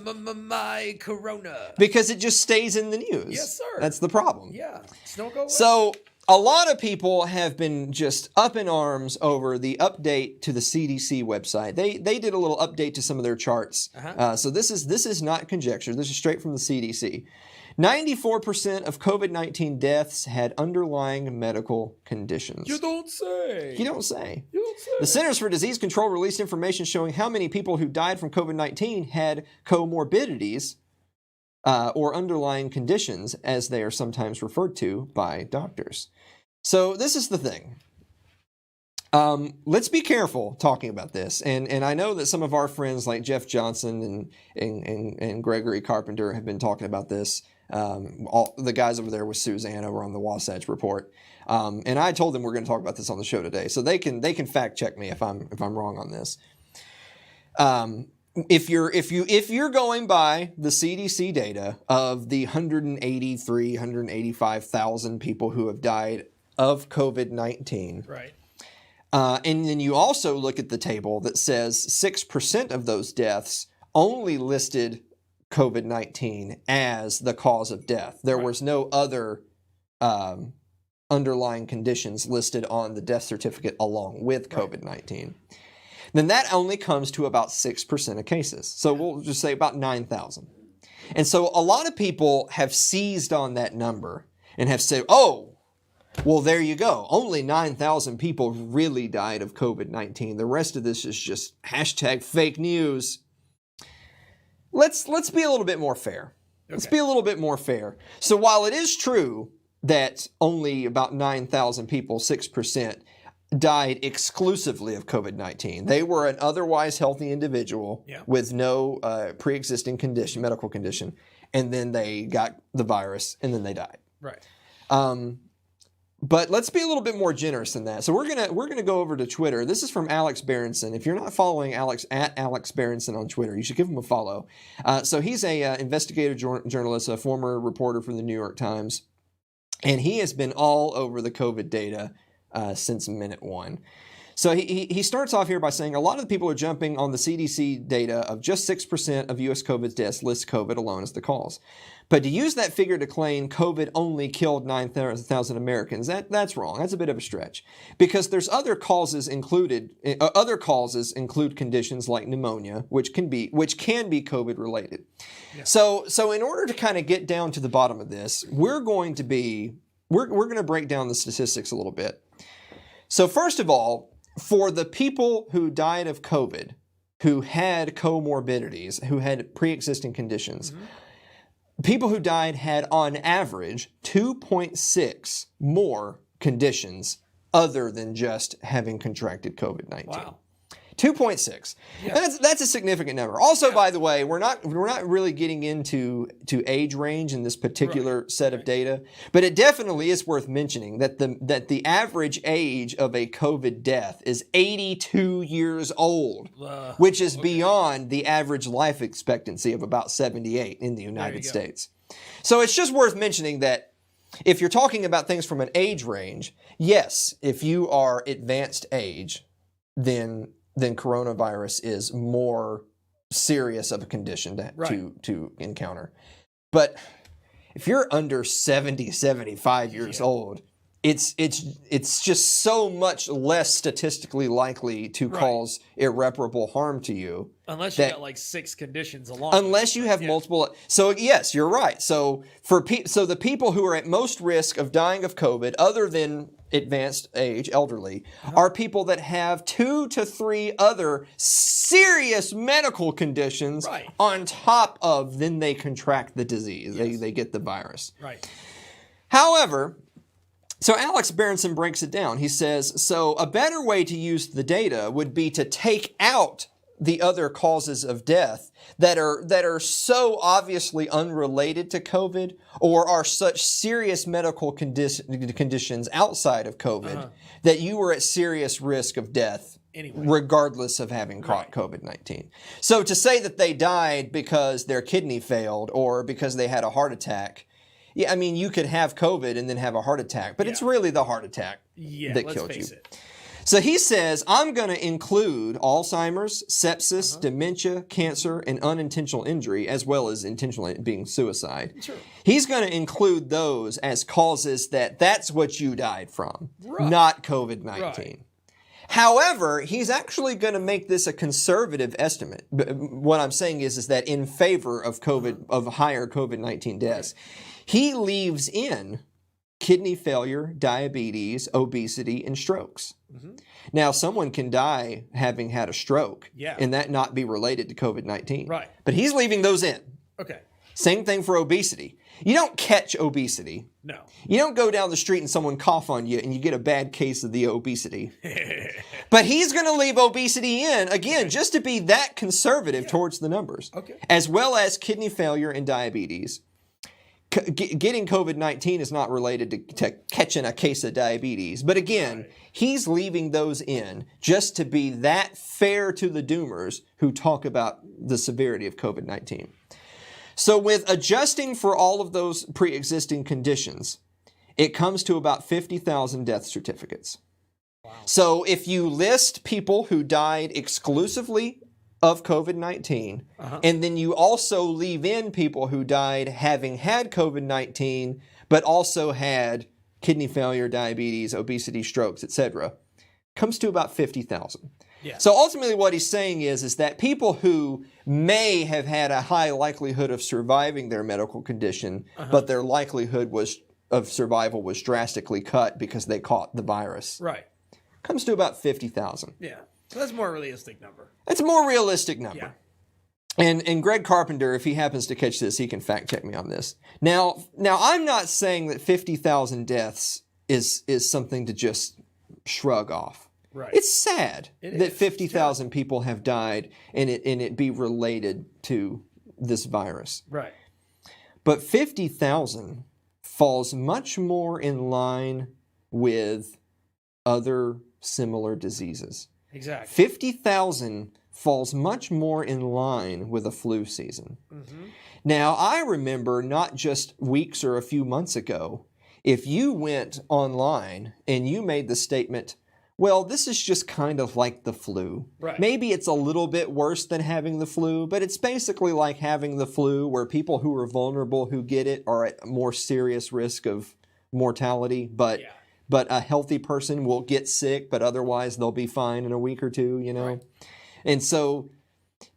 Speaker 1: My Corona.
Speaker 2: because it just stays in the news.
Speaker 1: Yes, sir.
Speaker 2: That's the problem.
Speaker 1: Yeah. Just don't go away.
Speaker 2: So a lot of people have been just up in arms over the update to the CDC website. They did a little update to some of their charts. So this is not conjecture. This is straight from the CDC. 94% of COVID-19 deaths had underlying medical conditions.
Speaker 1: You don't say.
Speaker 2: You don't say.
Speaker 1: You don't say.
Speaker 2: The Centers for Disease Control released information showing how many people who died from COVID-19 had comorbidities or underlying conditions, as they are sometimes referred to by doctors. So this is the thing. Let's be careful talking about this. And I know that some of our friends like Jeff Johnson and Gregory Carpenter have been talking about this. All the guys over there with Suzanne over on the Wasatch Report. And I told them we're going to talk about this on the show today. So they can fact check me if I'm wrong on this. If you're going by the CDC data of the 185,000 people who have died of COVID-19.
Speaker 1: Right.
Speaker 2: And then you also look at the table that says 6% of those deaths only listed COVID-19 as the cause of death. There was no other underlying conditions listed on the death certificate along with COVID-19. Then that only comes to about 6% of cases. So we'll just say about 9,000. And so a lot of people have seized on that number and have said, oh, well, there you go. Only 9,000 people really died of COVID-19. The rest of this is just hashtag fake news. Let's be a little bit more fair. Let's be a little bit more fair. So while it is true that only about 9,000 people, 6%, died exclusively of COVID-19, they were an otherwise healthy individual with no pre-existing condition, medical condition, and then they got the virus and then they died.
Speaker 1: Right.
Speaker 2: But let's be a little bit more generous than that. So we're gonna go over to Twitter. This is from Alex Berenson. If you're not following Alex Berenson on Twitter, you should give him a follow. So he's a investigative journalist, a former reporter from the New York Times, and he has been all over the COVID data since minute one. So he starts off here by saying a lot of the people are jumping on the CDC data of just 6% of U.S. COVID deaths list COVID alone as the cause. But to use that figure to claim COVID only killed 9,000 Americans, that's wrong. That's a bit of a stretch. Because there's other causes include conditions like pneumonia, which can be COVID related. Yeah. So in order to kind of get down to the bottom of this, we're going to break down the statistics a little bit. So first of all, for the people who died of COVID, who had comorbidities, who had pre-existing conditions, people who died had on average 2.6 more conditions other than just having contracted COVID-19. Wow. 2.6. Yeah. That's a significant number. Also, by the way, we're not really getting into age range in this particular set of data, but it definitely is worth mentioning that the average age of a COVID death is 82 years old, which is beyond the average life expectancy of about 78 in the United States. So it's just worth mentioning that if you're talking about things from an age range, yes, if you are advanced age, then coronavirus is more serious of a condition to encounter. But if you're under 70, 75 years old, it's just so much less statistically likely to cause irreparable harm to you.
Speaker 1: Unless you got like 6 conditions along.
Speaker 2: Unless you have multiple. So yes, you're right. So so the people who are at most risk of dying of COVID, other than advanced age, elderly, are people that have 2 to 3 other serious medical conditions on top of then they contract the disease. They get the virus. Right. However, so Alex Berenson breaks it down. He says, so a better way to use the data would be to take out the other causes of death that are so obviously unrelated to COVID or are such serious medical conditions outside of COVID that you were at serious risk of death regardless of having caught COVID-19. So to say that they died because their kidney failed or because they had a heart attack, yeah, I mean, you could have COVID and then have a heart attack, but it's really the heart attack that killed you. So he says, I'm going to include Alzheimer's, sepsis, dementia, cancer, and unintentional injury, as well as intentional being suicide. Sure. He's going to include those as causes that's what you died from, not COVID-19. Right. However, he's actually going to make this a conservative estimate. What I'm saying is that in favor of of higher COVID-19 deaths, he leaves in kidney failure, diabetes, obesity, and strokes. Now, someone can die having had a stroke and that not be related to COVID-19. Right. But he's leaving those in. Okay. Same thing for obesity. You don't catch obesity. No. You don't go down the street and someone cough on you and you get a bad case of the obesity. But he's going to leave obesity in, again, just to be that conservative towards the numbers. Okay. As well as kidney failure and diabetes. Getting COVID-19 is not related to catching a case of diabetes. But again, he's leaving those in just to be that fair to the doomers who talk about the severity of COVID-19. So with adjusting for all of those pre-existing conditions, it comes to about 50,000 death certificates. Wow. So if you list people who died exclusively of COVID-19, and then you also leave in people who died having had COVID-19, but also had kidney failure, diabetes, obesity, strokes, etc., comes to about 50,000. Yeah. So ultimately what he's saying is that people who may have had a high likelihood of surviving their medical condition, but their likelihood of survival was drastically cut because they caught the virus, comes to about 50,000. Yeah.
Speaker 1: So that's a more realistic number.
Speaker 2: That's a more realistic number. Yeah. And Greg Carpenter, if he happens to catch this, he can fact check me on this. Now I'm not saying that 50,000 deaths is something to just shrug off. Right. It's sad that 50,000 people have died and it be related to this virus. Right. But 50,000 falls much more in line with other similar diseases.
Speaker 1: Exactly.
Speaker 2: 50,000 falls much more in line with a flu season. Now, I remember not just weeks or a few months ago, if you went online and you made the statement, well, this is just kind of like the flu.
Speaker 1: Right.
Speaker 2: Maybe it's a little bit worse than having the flu, but it's basically like having the flu, where people who are vulnerable who get it are at more serious risk of mortality, but a healthy person will get sick, but otherwise they'll be fine in a week or two, you know? Right. And so,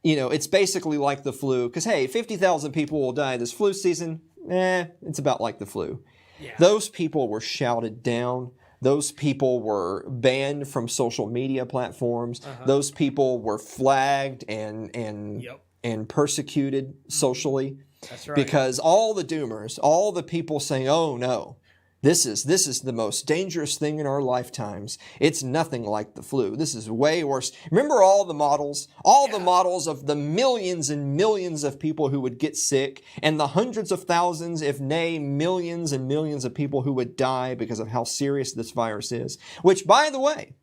Speaker 2: you know, it's basically like the flu, because, hey, 50,000 people will die this flu season. It's about like the flu. Yeah. Those people were shouted down. Those people were banned from social media platforms. Those people were flagged and persecuted socially. That's right. Because all the doomers, all the people saying, oh no, this is the most dangerous thing in our lifetimes. It's nothing like the flu. This is way worse. Remember all the models? The models of the millions and millions of people who would get sick, and the hundreds of thousands, if nay, millions and millions of people who would die because of how serious this virus is. Which, by the way,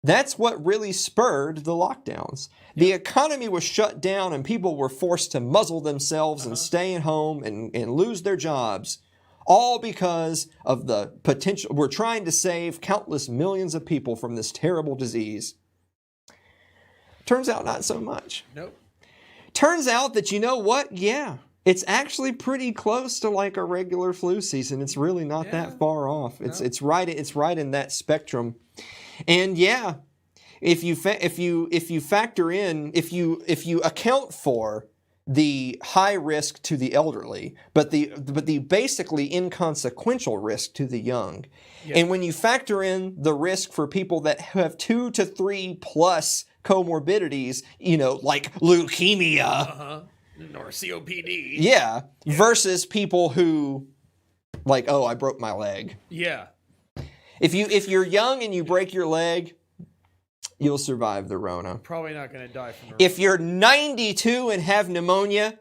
Speaker 2: that's what really spurred the lockdowns. The economy was shut down and people were forced to muzzle themselves and stay at home and lose their jobs. All because of the potential. We're trying to save countless millions of people from this terrible disease. Turns out not so much.
Speaker 1: Nope.
Speaker 2: Turns out that, you know what? Yeah, it's actually pretty close to like a regular flu season. It's really not that far off. It's right in that spectrum. And yeah, if you factor in, if you account for the high risk to the elderly, but the basically inconsequential risk to the young. Yeah. And when you factor in the risk for people that have 2 to 3 plus comorbidities, you know, like leukemia
Speaker 1: or COPD.
Speaker 2: Yeah. Versus people who like, oh, I broke my leg.
Speaker 1: Yeah.
Speaker 2: If you're young and you break your leg, you'll survive the Rona.
Speaker 1: Probably not going to die from the
Speaker 2: If you're 92 and have pneumonia,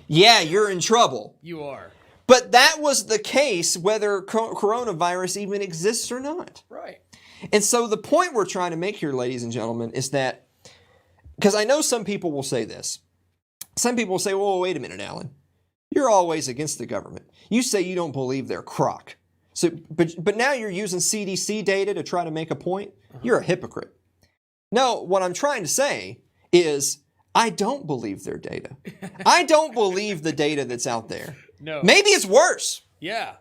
Speaker 2: yeah, you're in trouble.
Speaker 1: You are.
Speaker 2: But that was the case whether coronavirus even exists or not.
Speaker 1: Right.
Speaker 2: And so the point we're trying to make here, ladies and gentlemen, is that, because I know some people will say this. Some people will say, well, wait a minute, Alan. You're always against the government. You say you don't believe they're crock. So, but now you're using CDC data to try to make a point. You're a hypocrite. No, what I'm trying to say is I don't believe their data. I don't believe the data that's out there.
Speaker 1: No.
Speaker 2: Maybe it's worse.
Speaker 1: Yeah.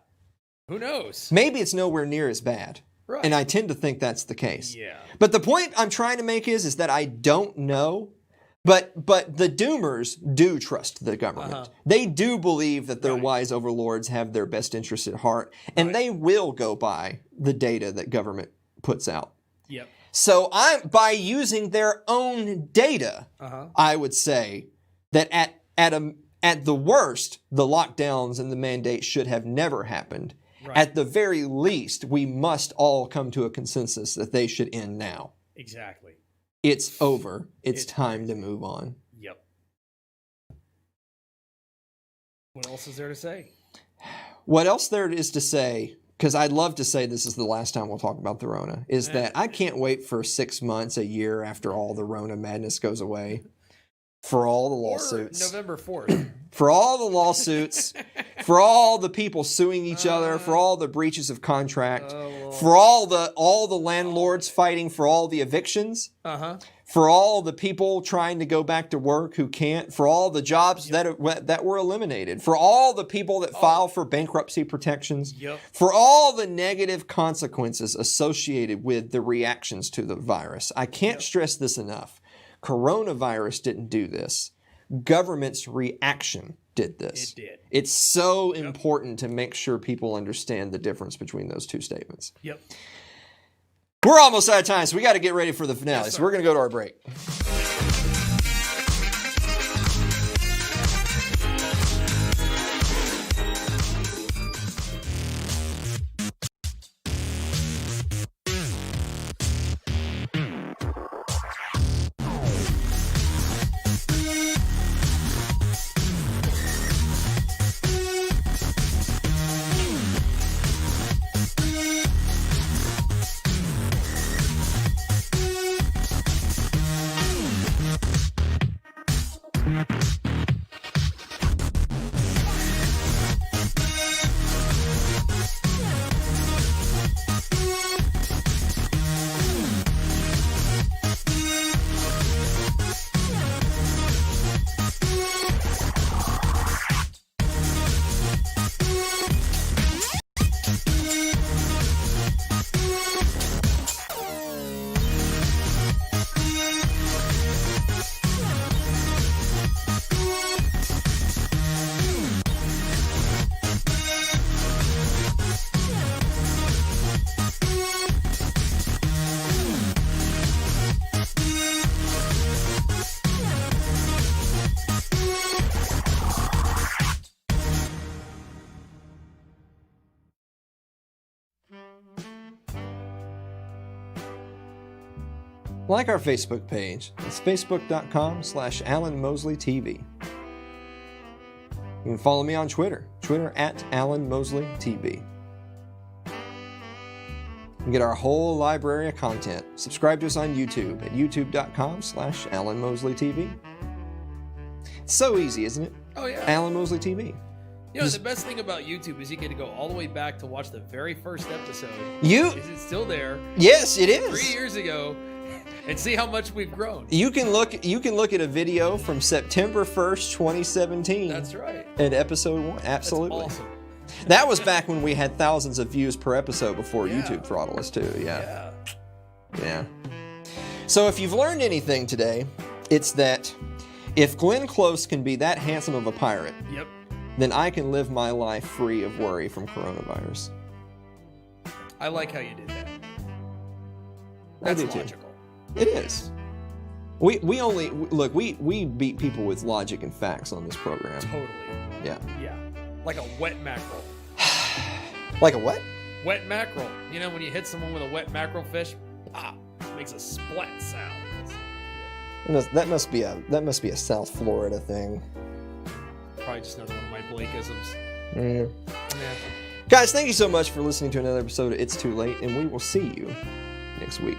Speaker 1: Who knows?
Speaker 2: Maybe it's nowhere near as bad.
Speaker 1: Right.
Speaker 2: And I tend to think that's the case.
Speaker 1: Yeah.
Speaker 2: But the point I'm trying to make is that I don't know. But the doomers do trust the government. They do believe that their wise overlords have their best interests at heart. And they will go by the data that government puts out.
Speaker 1: Yep.
Speaker 2: So by using their own data, I would say that at the worst, the lockdowns and the mandates should have never happened. Right. At the very least, we must all come to a consensus that they should end now.
Speaker 1: Exactly.
Speaker 2: It's over. It's time to move on.
Speaker 1: Yep. What else is there to say?
Speaker 2: What else there is to say, because I'd love to say this is the last time we'll talk about the Rona, is that I can't wait for 6 months, a year after all the Rona madness goes away, for all the lawsuits.
Speaker 1: Or November 4th.
Speaker 2: For all the lawsuits, for all the people suing each other, for all the breaches of contract, for all the landlords fighting for all the evictions, for all the people trying to go back to work who can't, for all the jobs that were eliminated, for all the people that file for bankruptcy protections, for all the negative consequences associated with the reactions to the virus. I can't stress this enough. Coronavirus didn't do this. Government's reaction did this.
Speaker 1: It did.
Speaker 2: It's so important to make sure people understand the difference between those two statements.
Speaker 1: Yep.
Speaker 2: We're almost out of time, so we got to get ready for the finale.
Speaker 1: Yes,
Speaker 2: so we're going to go to our break. Like our Facebook page. It's facebook.com/AlanMosleyTV. You can follow me on Twitter @AlanMosleyTV. You can get our whole library of content. Subscribe to us on YouTube at youtube.com/AlanMosleyTV. It's so easy, isn't it?
Speaker 1: Oh, yeah.
Speaker 2: Alan Mosley TV.
Speaker 1: You know, the best thing about YouTube is you get to go all the way back to watch the very first episode.
Speaker 2: Is
Speaker 1: it still there?
Speaker 2: Yes, it is.
Speaker 1: 3 years ago, and see how much we've grown.
Speaker 2: You can look at a video from September 1st, 2017.
Speaker 1: That's right.
Speaker 2: And episode 1. Absolutely.
Speaker 1: That's awesome.
Speaker 2: That was back when we had thousands of views per episode before YouTube throttled us too. Yeah. So if you've learned anything today, it's that if Glenn Close can be that handsome of a pirate, then I can live my life free of worry from coronavirus.
Speaker 1: I like how you did that.
Speaker 2: I
Speaker 1: That's
Speaker 2: do too.
Speaker 1: logical.
Speaker 2: It is. We beat people with logic and facts on this program.
Speaker 1: Totally.
Speaker 2: Yeah.
Speaker 1: Yeah. Like a wet mackerel.
Speaker 2: Like a what?
Speaker 1: Wet mackerel. You know when you hit someone with a wet mackerel fish, makes a splat sound.
Speaker 2: That must be a South Florida thing.
Speaker 1: Probably just another one of my Blakeisms.
Speaker 2: Yeah. Guys, thank you so much for listening to another episode of It's Too Late, and we will see you next week.